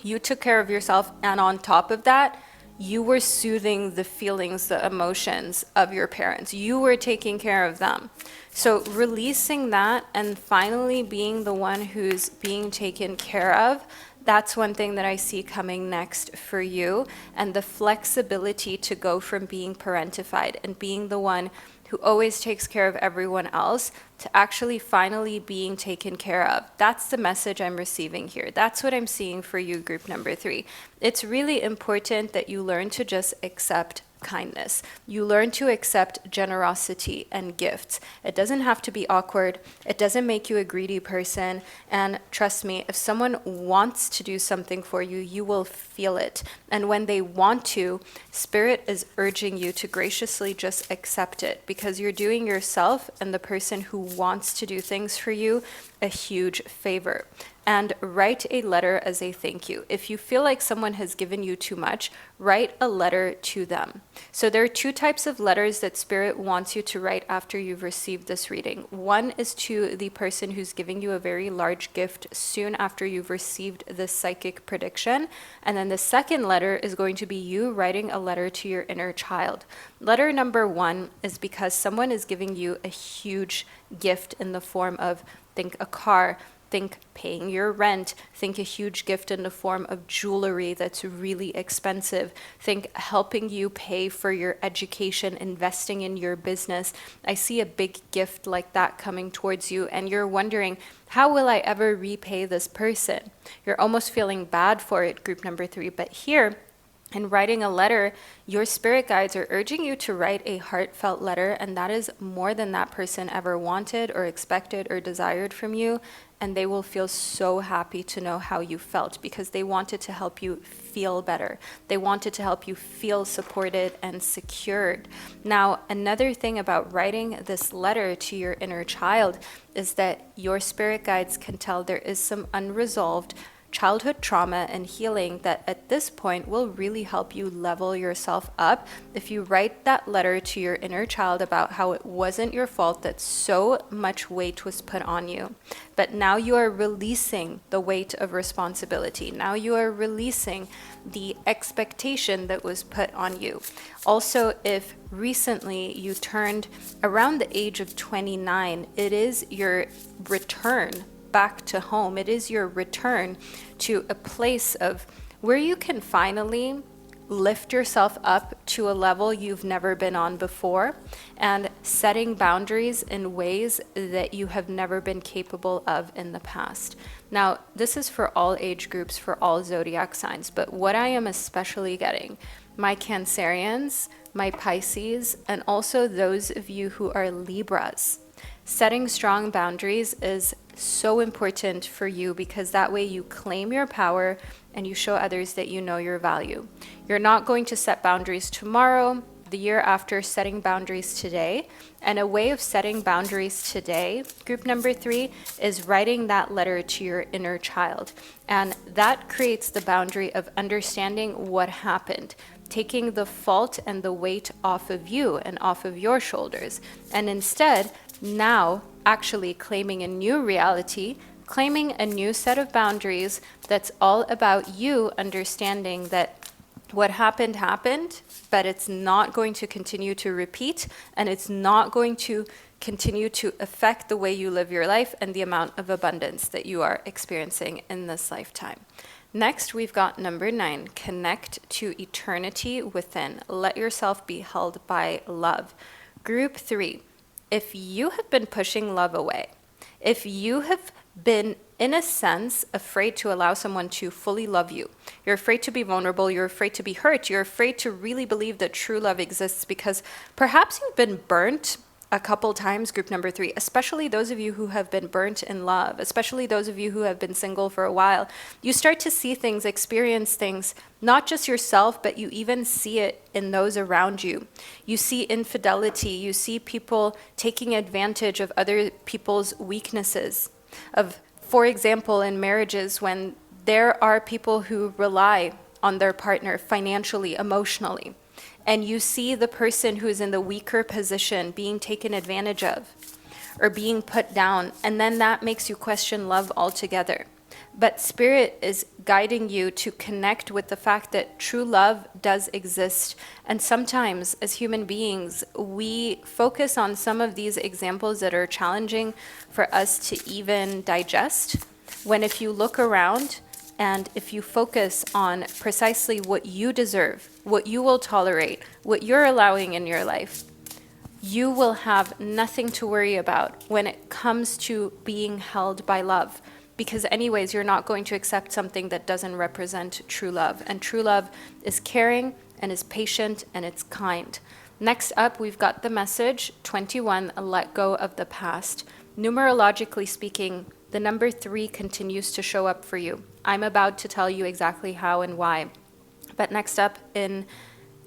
You took care of yourself, and on top of that, you were soothing the feelings, the emotions of your parents. You were taking care of them. So releasing that and finally being the one who's being taken care of, that's one thing that I see coming next for you. And the flexibility to go from being parentified and being the one who always takes care of everyone else to actually finally being taken care of. That's the message I'm receiving here. That's what I'm seeing for you, group number 3. It's really important that you learn to just accept kindness. You learn to accept generosity and gifts. It doesn't have to be awkward. It doesn't make you a greedy person. And trust me, if someone wants to do something for you, you will feel it. And when they want to, Spirit is urging you to graciously just accept it, because you're doing yourself and the person who wants to do things for you a huge favor. And write a letter as a thank you. If you feel like someone has given you too much, write a letter to them. So there are 2 types of letters that Spirit wants you to write after you've received this reading. One is to the person who's giving you a very large gift soon after you've received this psychic prediction. And then the second letter is going to be you writing a letter to your inner child. Letter number 1 is because someone is giving you a huge gift in the form of, think a car, think paying your rent, think a huge gift in the form of jewelry that's really expensive, think helping you pay for your education, investing in your business. I see a big gift like that coming towards you, and you're wondering, how will I ever repay this person? You're almost feeling bad for it, group number 3. But here, in writing a letter, your spirit guides are urging you to write a heartfelt letter, and that is more than that person ever wanted or expected or desired from you. And they will feel so happy to know how you felt, because they wanted to help you feel better. They wanted to help you feel supported and secured. Now, another thing about writing this letter to your inner child is that your spirit guides can tell there is some unresolved childhood trauma and healing that at this point will really help you level yourself up if you write that letter to your inner child about how it wasn't your fault that so much weight was put on you. But now you are releasing the weight of responsibility. Now you are releasing the expectation that was put on you. Also, if recently you turned around the age of 29, it is your return back to home. It is your return to a place of where you can finally lift yourself up to a level you've never been on before, and setting boundaries in ways that you have never been capable of in the past. Now, this is for all age groups, for all zodiac signs, but what I am especially getting, my Cancerians, my Pisces, and also those of you who are Libras. Setting strong boundaries is so important for you, because that way you claim your power and you show others that you know your value. You're not going to set boundaries tomorrow, the year after, setting boundaries today. And a way of setting boundaries today, group number 3, is writing that letter to your inner child. And that creates the boundary of understanding what happened, taking the fault and the weight off of you and off of your shoulders. And instead, now actually claiming a new reality, claiming a new set of boundaries that's all about you understanding that what happened happened, but it's not going to continue to repeat, and it's not going to continue to affect the way you live your life and the amount of abundance that you are experiencing in this lifetime. Next, we've got number 9, connect to eternity within. Let yourself be held by love. Group 3, if you have been pushing love away, if you have been in a sense, afraid to allow someone to fully love you. You're afraid to be vulnerable. You're afraid to be hurt. You're afraid to really believe that true love exists because perhaps you've been burnt a couple times, group number 3, especially those of you who have been burnt in love, especially those of you who have been single for a while. You start to see things, experience things, not just yourself, but you even see it in those around you. You see infidelity. You see people taking advantage of other people's weaknesses. For example, in marriages, when there are people who rely on their partner financially, emotionally, and you see the person who's in the weaker position being taken advantage of or being put down, and then that makes you question love altogether. But Spirit is guiding you to connect with the fact that true love does exist. And sometimes, as human beings, we focus on some of these examples that are challenging for us to even digest, when if you look around, and if you focus on precisely what you deserve, what you will tolerate, what you're allowing in your life, you will have nothing to worry about when it comes to being held by love. Because anyways, you're not going to accept something that doesn't represent true love. And true love is caring and is patient and it's kind. Next up, we've got the message 21, let go of the past. Numerologically speaking, the number 3 continues to show up for you. I'm about to tell you exactly how and why. But next up, in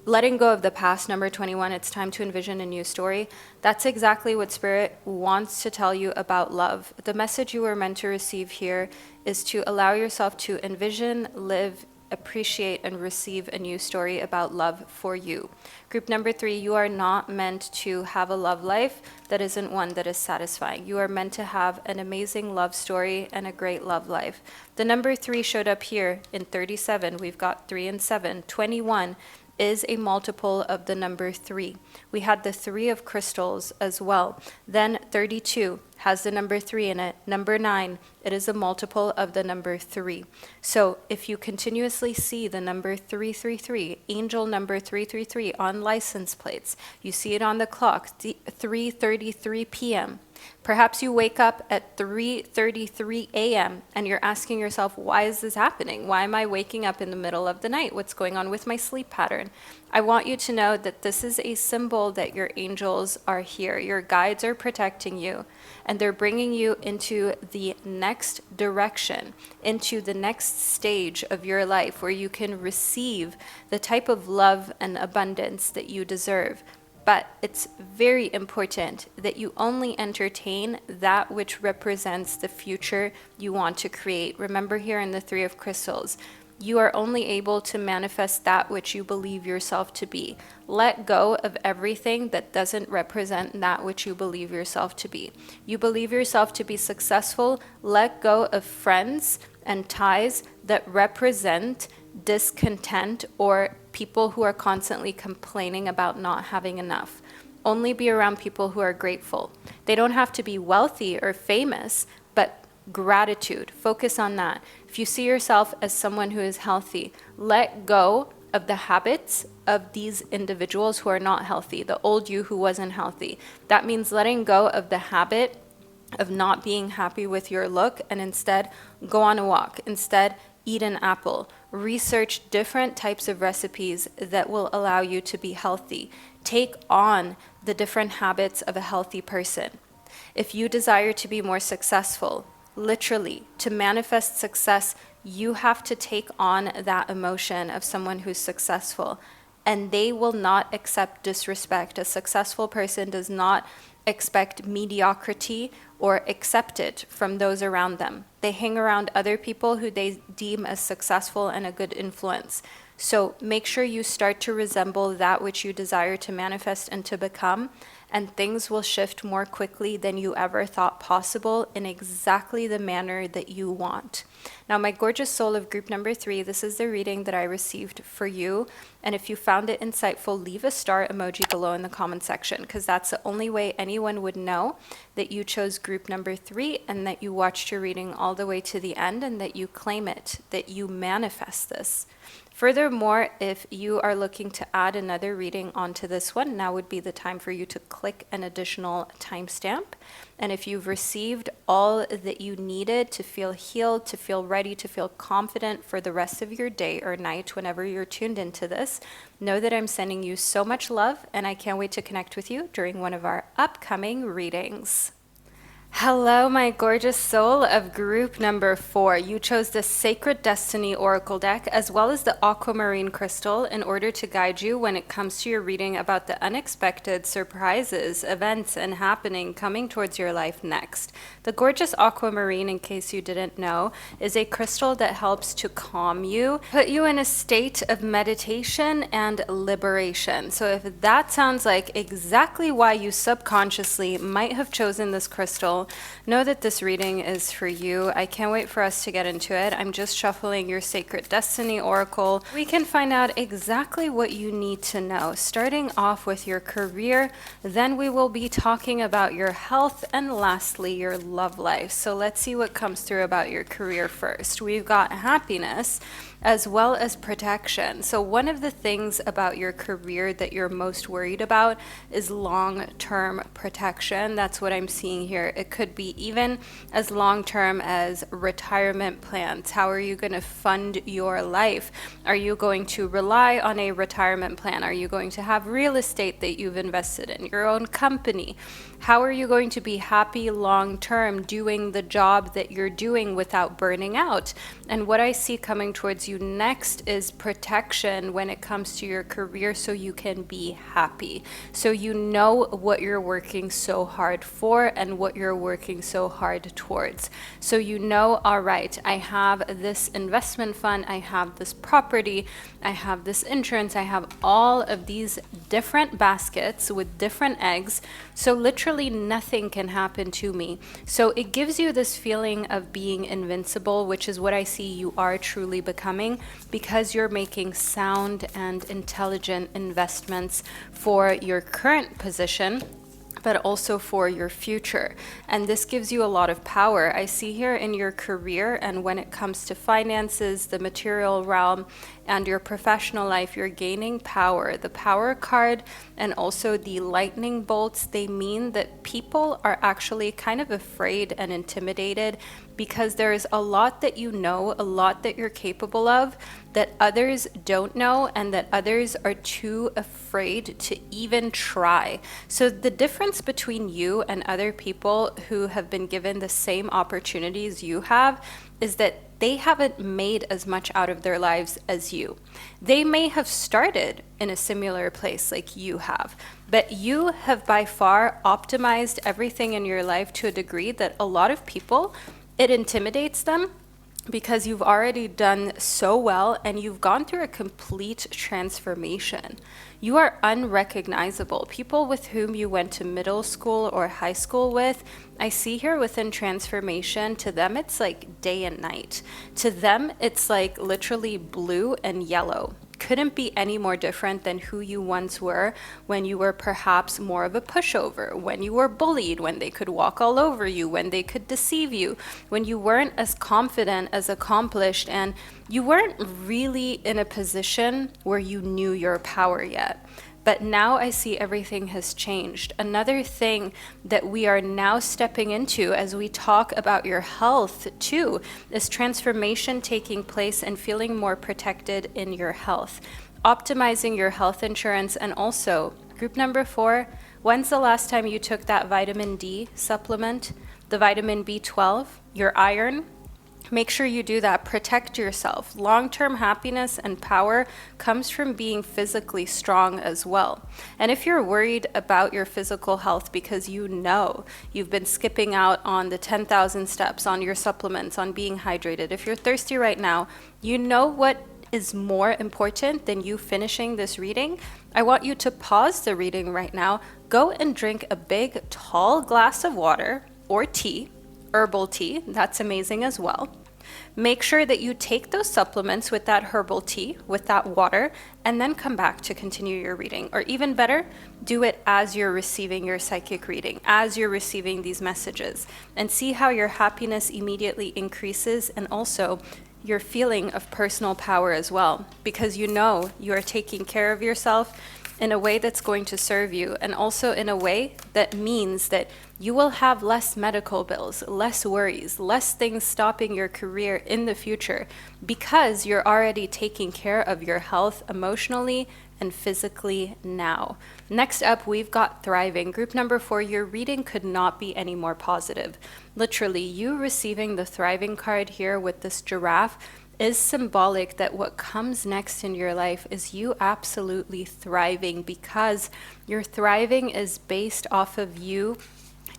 letting go of the past, number 21, it's time to envision a new story. That's exactly what Spirit wants to tell you about love. The message you were meant to receive here is to allow yourself to envision, live, appreciate, and receive a new story about love for you. Group number 3, you are not meant to have a love life that isn't one that is satisfying. You are meant to have an amazing love story and a great love life. The number 3 showed up here in 37. We've got 3 and 7. 21 is a multiple of the number 3. We had the 3 of crystals as well. Then 32 has the number 3 in it. Number 9, it is a multiple of the number 3. So if you continuously see the number 333, angel number 333 on license plates, you see it on the clock, 3:33 p.m., perhaps you wake up at 3:33 a.m. and you're asking yourself, why is this happening? Why am I waking up in the middle of the night? What's going on with my sleep pattern? I want you to know that this is a symbol that your angels are here. Your guides are protecting you, and they're bringing you into the next direction, into the next stage of your life where you can receive the type of love and abundance that you deserve. But it's very important that you only entertain that which represents the future you want to create. Remember here in the 3 of crystals, you are only able to manifest that which you believe yourself to be. Let go of everything that doesn't represent that which you believe yourself to be. You believe yourself to be successful, let go of friends and ties that represent discontent or people who are constantly complaining about not having enough. Only be around people who are grateful. They don't have to be wealthy or famous, but gratitude. Focus on that. If you see yourself as someone who is healthy, let go of the habits of these individuals who are not healthy, the old you who wasn't healthy. That means letting go of the habit of not being happy with your look and instead go on a walk. Instead, eat an apple. Research different types of recipes that will allow you to be healthy. Take on the different habits of a healthy person. If you desire to be more successful, literally, to manifest success, you have to take on that emotion of someone who's successful. And they will not accept disrespect. A successful person does not expect mediocrity or accept it from those around them. They hang around other people who they deem as successful and a good influence. So make sure you start to resemble that which you desire to manifest and to become, and things will shift more quickly than you ever thought possible in exactly the manner that you want. Now, my gorgeous soul of group number 3, this is the reading that I received for you. And if you found it insightful, leave a star emoji below in the comment section, because that's the only way anyone would know that you chose group number 3 and that you watched your reading all the way to the end and that you claim it, that you manifest this. Furthermore, if you are looking to add another reading onto this one, now would be the time for you to click an additional timestamp. And if you've received all that you needed to feel healed, to feel ready, to feel confident for the rest of your day or night whenever you're tuned into this, know that I'm sending you so much love, and I can't wait to connect with you during one of our upcoming readings. Hello, my gorgeous soul of group number 4. You chose the Sacred Destiny Oracle deck as well as the aquamarine crystal in order to guide you when it comes to your reading about the unexpected surprises, events, and happening coming towards your life next. The gorgeous aquamarine, in case you didn't know, is a crystal that helps to calm you, put you in a state of meditation and liberation. So if that sounds like exactly why you subconsciously might have chosen this crystal, know that this reading is for you. I can't wait for us to get into it. I'm just shuffling your Sacred Destiny Oracle. We can find out exactly what you need to know, starting off with your career. Then we will be talking about your health, and lastly, your love life. So let's see what comes through about your career first. We've got happiness as well as protection. So one of the things about your career that you're most worried about is long-term protection. That's what I'm seeing here. It could be even as long-term as retirement plans. How are you going to fund your life? Are you going to rely on a retirement plan? Are you going to have real estate that you've invested in, your own company? How are you going to be happy long-term doing the job that you're doing without burning out? And what I see coming towards you next is protection when it comes to your career, so you can be happy. So you know what you're working so hard for and what you're working so hard towards. So you know, all right, I have this investment fund, I have this property, I have this insurance, I have all of these different baskets with different eggs. So literally nothing can happen to me. So it gives you this feeling of being invincible, which is what I see you are truly becoming, because you're making sound and intelligent investments for your current position, but also for your future. And this gives you a lot of power. I see here in your career, and when it comes to finances, the material realm, and your professional life, you're gaining power. The power card and also the lightning bolts, they mean that people are actually kind of afraid and intimidated because there is a lot that you know, a lot that you're capable of that others don't know, and that others are too afraid to even try. So the difference between you and other people who have been given the same opportunities you have is that they haven't made as much out of their lives as you. They may have started in a similar place like you have, but you have by far optimized everything in your life to a degree that a lot of people, it intimidates them because you've already done so well and you've gone through a complete transformation. You are unrecognizable. People with whom you went to middle school or high school with, I see here within transformation, to them it's like day and night. To them it's like literally blue and yellow. Couldn't be any more different than who you once were when you were perhaps more of a pushover, when you were bullied, when they could walk all over you, when they could deceive you, when you weren't as confident, as accomplished, and you weren't really in a position where you knew your power yet. But now I see everything has changed. Another thing that we are now stepping into as we talk about your health too is transformation taking place and feeling more protected in your health. Optimizing your health insurance, and also group number 4, when's the last time you took that vitamin D supplement, the vitamin B12, your iron? Make sure you do that. Protect yourself. Long-term happiness and power comes from being physically strong as well. And if you're worried about your physical health because you know you've been skipping out on the 10,000 steps, on your supplements, on being hydrated, if you're thirsty right now, you know what is more important than you finishing this reading? I want you to pause the reading right now, go and drink a big, tall glass of water or tea, herbal tea, that's amazing as well. Make sure that you take those supplements with that herbal tea, with that water, and then come back to continue your reading. Or even better, do it as you're receiving your psychic reading, as you're receiving these messages, and see how your happiness immediately increases, and also your feeling of personal power as well, because you know you are taking care of yourself, in a way that's going to serve you, and also in a way that means that you will have less medical bills, less worries, less things stopping your career in the future, because you're already taking care of your health emotionally and physically now. Next up, we've got thriving. Group number 4, your reading could not be any more positive. Literally, you receiving the thriving card here with this giraffe is symbolic that what comes next in your life is you absolutely thriving, because your thriving is based off of you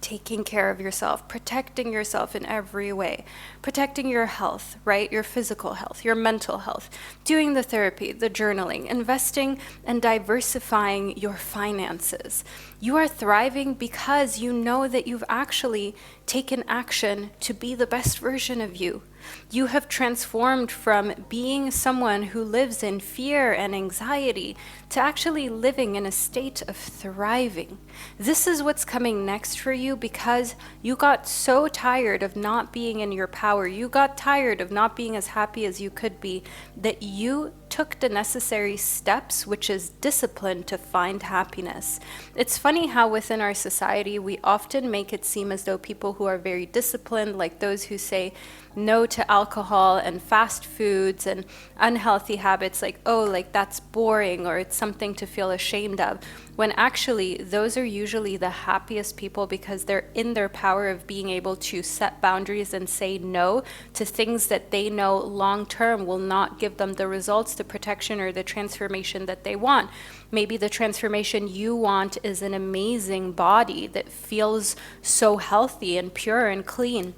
taking care of yourself, protecting yourself in every way, protecting your health, right? Your physical health, your mental health, doing the therapy, the journaling, investing and diversifying your finances. You are thriving because you know that you've actually taken action to be the best version of you. You have transformed from being someone who lives in fear and anxiety to actually living in a state of thriving. This is what's coming next for you, because you got so tired of not being in your power. You got tired of not being as happy as you could be, that you took the necessary steps, which is discipline, to find happiness. It's funny how within our society, we often make it seem as though people who are very disciplined, like those who say no to alcohol and fast foods and unhealthy habits, like, oh, like that's boring, or it's something to feel ashamed of, when actually those are usually the happiest people, because they're in their power of being able to set boundaries and say no to things that they know long term will not give them the results, the protection, or the transformation that they want. Maybe the transformation you want is an amazing body that feels so healthy and pure and clean.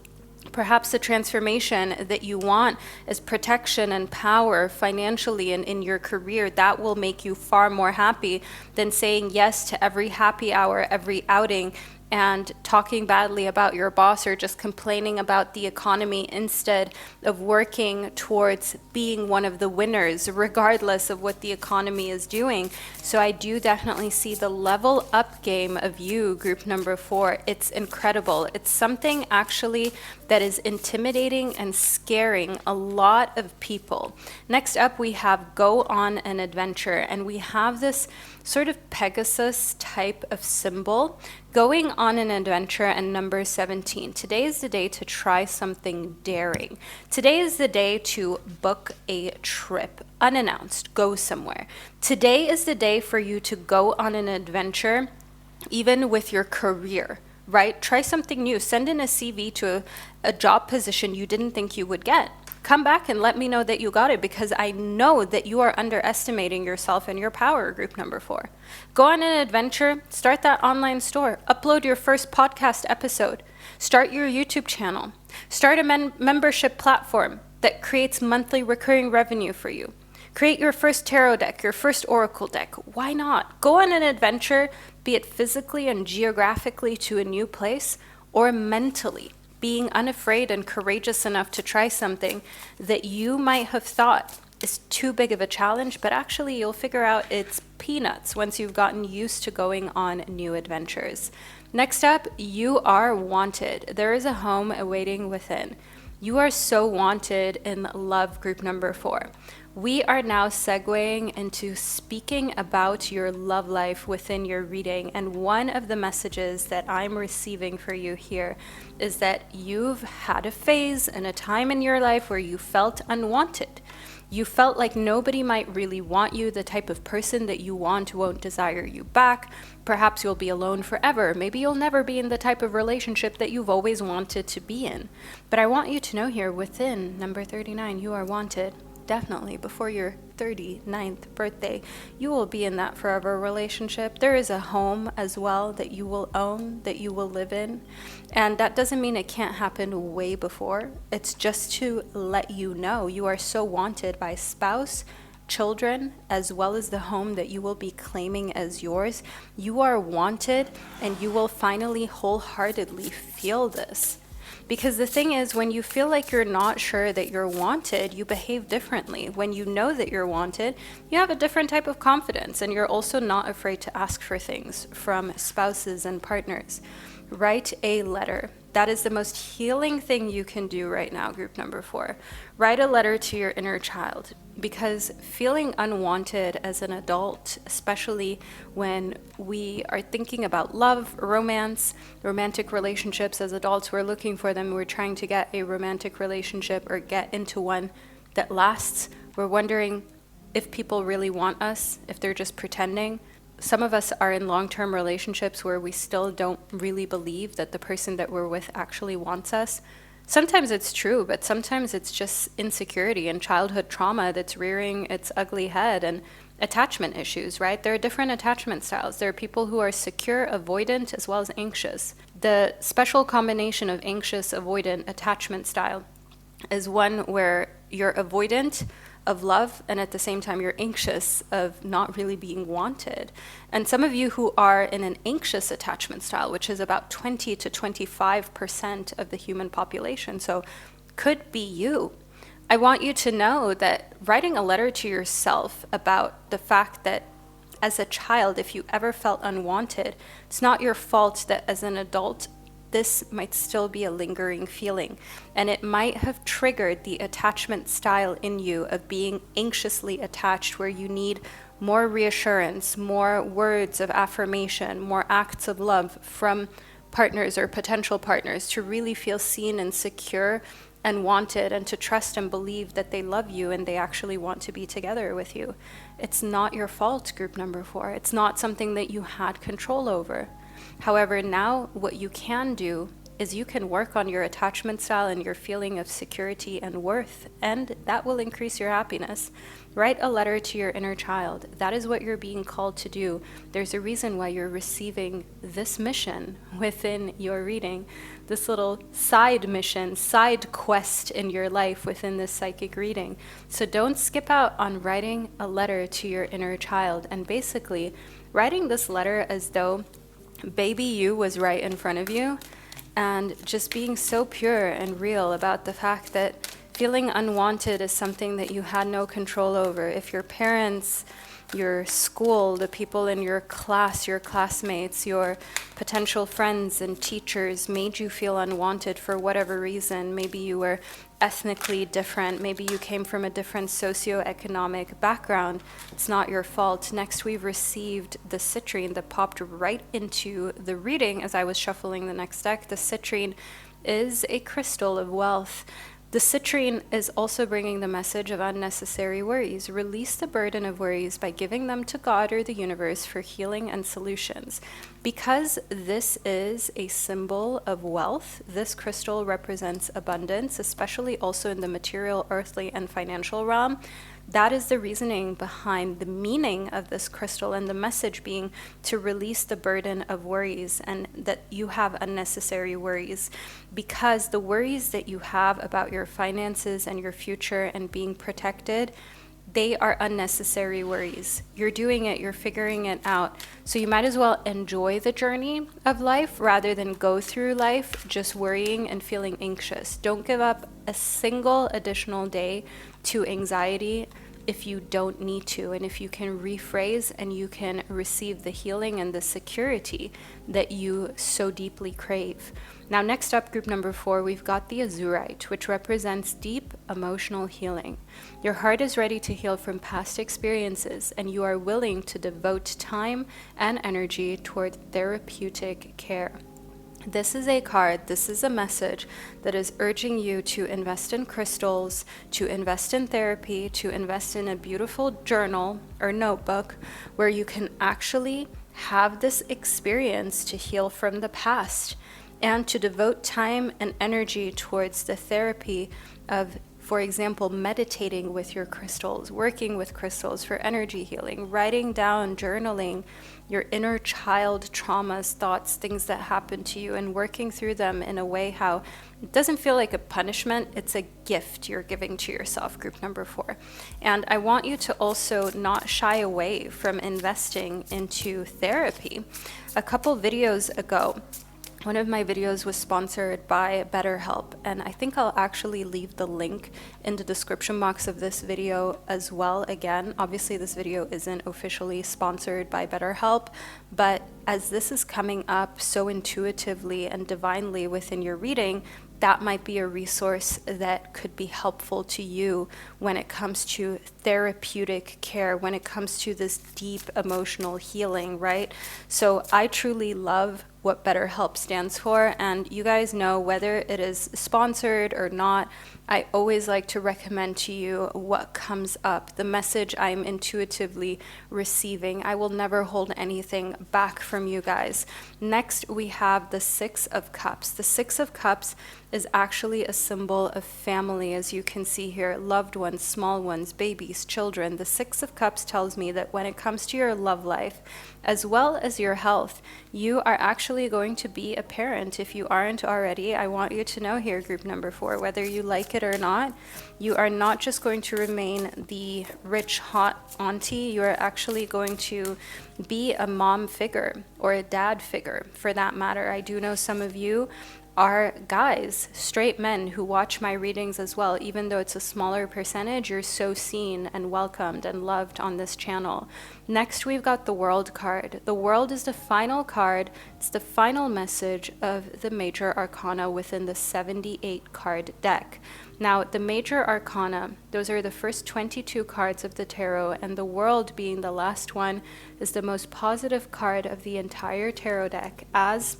Perhaps the transformation that you want is protection and power financially and in your career. That will make you far more happy than saying yes to every happy hour, every outing, and talking badly about your boss, or just complaining about the economy, instead of working towards being one of the winners, regardless of what the economy is doing. So I do definitely see the level up game of you, group number 4. It's incredible. It's something actually that is intimidating and scaring a lot of people. Next up, we have go on an adventure, and we have this sort of Pegasus type of symbol going on an adventure, and number 17. Today is the day to try something daring. Today is the day to book a trip, unannounced, go somewhere. Today is the day for you to go on an adventure, even with your career, right? Try something new. Send in a CV to a job position you didn't think you would get. Come back and let me know that you got it, because I know that you are underestimating yourself and your power, group number 4. Go on an adventure, start that online store, upload your first podcast episode, start your YouTube channel, start a membership platform that creates monthly recurring revenue for you. Create your first tarot deck, your first oracle deck. Why not? Go on an adventure, be it physically and geographically to a new place, or mentally, being unafraid and courageous enough to try something that you might have thought is too big of a challenge, but actually you'll figure out it's peanuts once you've gotten used to going on new adventures. Next up, you are wanted. There is a home awaiting within. You are so wanted in love, group number 4. We are now segueing into speaking about your love life within your reading. And one of the messages that I'm receiving for you here is that you've had a phase and a time in your life where you felt unwanted. You felt like nobody might really want you. The type of person that you want won't desire you back. Perhaps you'll be alone forever. Maybe you'll never be in the type of relationship that you've always wanted to be in. But I want you to know here within number 39, you are wanted. Definitely before your 39th birthday, you will be in that forever relationship. There is a home as well that you will own, that you will live in. And that doesn't mean it can't happen way before. It's just to let you know you are so wanted by spouse, children, as well as the home that you will be claiming as yours. You are wanted, and you will finally wholeheartedly feel this. Because the thing is, when you feel like you're not sure that you're wanted, you behave differently. When you know that you're wanted, you have a different type of confidence, and you're also not afraid to ask for things from spouses and partners. Write a letter. That is the most healing thing you can do right now, group number 4. Write a letter to your inner child, because feeling unwanted as an adult, especially when we are thinking about love, romance, romantic relationships as adults, we're looking for them, we're trying to get a romantic relationship or get into one that lasts. We're wondering if people really want us, if they're just pretending. Some of us are in long-term relationships where we still don't really believe that the person that we're with actually wants us. Sometimes it's true, but sometimes it's just insecurity and childhood trauma that's rearing its ugly head, and attachment issues, right? There are different attachment styles. There are people who are secure, avoidant, as well as anxious. The special combination of anxious, avoidant attachment style is one where you're avoidant of love, and at the same time you're anxious of not really being wanted. And some of you who are in an anxious attachment style, which is about 20 to 25% of the human population, so could be you. I want you to know that writing a letter to yourself about the fact that as a child, if you ever felt unwanted, it's not your fault that as an adult this might still be a lingering feeling, and it might have triggered the attachment style in you of being anxiously attached, where you need more reassurance, more words of affirmation, more acts of love from partners or potential partners to really feel seen and secure and wanted, and to trust and believe that they love you and they actually want to be together with you. It's not your fault, group number 4. It's not something that you had control over. However, now what you can do is you can work on your attachment style and your feeling of security and worth, and that will increase your happiness. Write a letter to your inner child. That is what you're being called to do. There's a reason why you're receiving this mission within your reading, this little side mission, side quest in your life within this psychic reading. So don't skip out on writing a letter to your inner child, and basically writing this letter as though baby you was right in front of you, and just being so pure and real about the fact that feeling unwanted is something that you had no control over. If your parents, your school, the people in your class, your classmates, your potential friends and teachers made you feel unwanted for whatever reason, maybe you were ethnically different, maybe you came from a different socioeconomic background, it's not your fault. Next, we've received the citrine that popped right into the reading as I was shuffling the next deck. The citrine is a crystal of wealth. The citrine is also bringing the message of unnecessary worries. Release the burden of worries by giving them to God or the universe for healing and solutions. Because this is a symbol of wealth, this crystal represents abundance, especially also in the material, earthly, and financial realm. That is the reasoning behind the meaning of this crystal, and the message being to release the burden of worries, and that you have unnecessary worries, because the worries that you have about your finances and your future and being protected, they are unnecessary worries. You're doing it, you're figuring it out. So you might as well enjoy the journey of life rather than go through life just worrying and feeling anxious. Don't give up a single additional day to anxiety if you don't need to, and if you can rephrase and you can receive the healing and the security that you so deeply crave. Now, next up, group number 4, we've got the azurite, which represents deep emotional healing. Your heart is ready to heal from past experiences, and you are willing to devote time and energy toward therapeutic care. This is a card, this is a message that is urging you to invest in crystals, to invest in therapy, to invest in a beautiful journal or notebook where you can actually have this experience to heal from the past, and to devote time and energy towards the therapy of, for example, meditating with your crystals, working with crystals for energy healing, writing down, journaling your inner child traumas, thoughts, things that happened to you, and working through them in a way how it doesn't feel like a punishment, it's a gift you're giving to yourself, group number 4. And I want you to also not shy away from investing into therapy. A couple videos ago, One of my videos was sponsored by BetterHelp, and I think I'll actually leave the link in the description box of this video as well. Again, obviously this video isn't officially sponsored by BetterHelp, but as this is coming up so intuitively and divinely within your reading, that might be a resource that could be helpful to you when it comes to therapeutic care, when it comes to this deep emotional healing, right? So I truly love what BetterHelp stands for, and you guys know, whether it is sponsored or not, I always like to recommend to you what comes up, the message I'm intuitively receiving. I will never hold anything back from you guys. Next, we have the Six of Cups. The Six of Cups is actually a symbol of family, as you can see here, loved ones, small ones, babies, children. The Six of Cups tells me that when it comes to your love life, as well as your health, you are actually going to be a parent. If you aren't already, I want you to know here, group number 4, whether you like it or not, you are not just going to remain the rich, hot auntie, you are actually going to be a mom figure or a dad figure for that matter. I do know some of you are guys, straight men who watch my readings as well. Even though it's a smaller percentage, you're so seen and welcomed and loved on this channel. Next, we've got the World card. The World is the final card. It's the final message of the major arcana within the 78 card deck. Now, the major arcana, those are the first 22 cards of the tarot, and the World being the last one is the most positive card of the entire tarot deck, as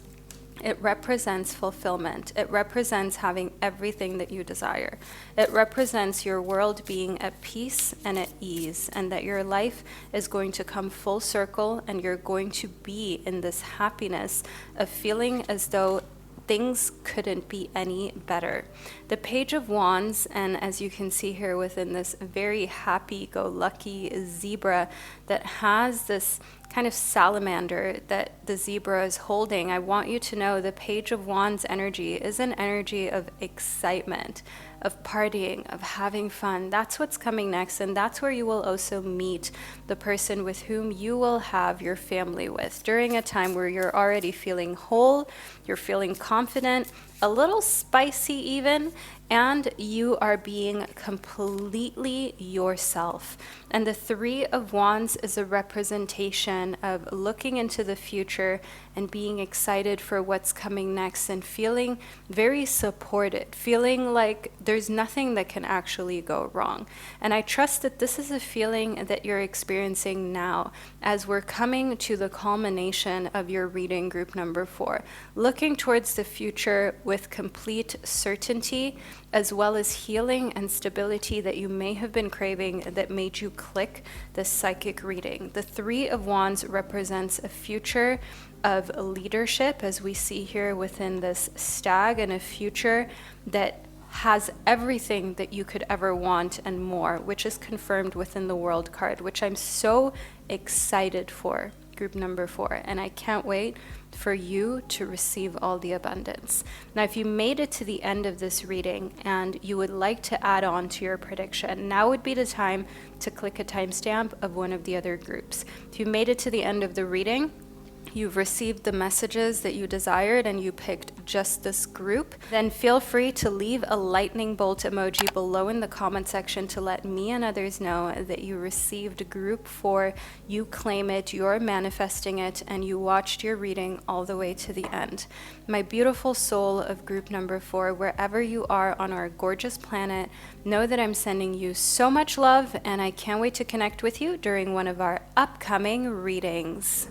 it represents fulfillment. It represents having everything that you desire. It represents your world being at peace and at ease, and that your life is going to come full circle, and you're going to be in this happiness of feeling as though things couldn't be any better. The Page of Wands, and as you can see here within this very happy-go-lucky zebra that has this kind of salamander that the zebra is holding, I want you to know the Page of Wands energy is an energy of excitement, of partying, of having fun. That's what's coming next, and that's where you will also meet the person with whom you will have your family with during a time where you're already feeling whole, you're feeling confident, a little spicy even, and you are being completely yourself. And the Three of Wands is a representation of looking into the future and being excited for what's coming next, and feeling very supported, feeling like there's nothing that can actually go wrong. And I trust that this is a feeling that you're experiencing now as we're coming to the culmination of your reading, group number 4, looking towards the future with complete certainty, as well as healing and stability that you may have been craving that made you click this psychic reading. The Three of Wands represents a future of leadership, as we see here within this stag, and a future that has everything that you could ever want and more, which is confirmed within the World card, which I'm so excited for, group number 4, and I can't wait for you to receive all the abundance. Now, if you made it to the end of this reading and you would like to add on to your prediction, now would be the time to click a timestamp of one of the other groups. If you made it to the end of the reading, you've received the messages that you desired and you picked just this group, then feel free to leave a lightning bolt emoji below in the comment section to let me and others know that you received group 4, you claim it, you're manifesting it, and you watched your reading all the way to the end. My beautiful soul of group number 4, wherever you are on our gorgeous planet, know that I'm sending you so much love, and I can't wait to connect with you during one of our upcoming readings.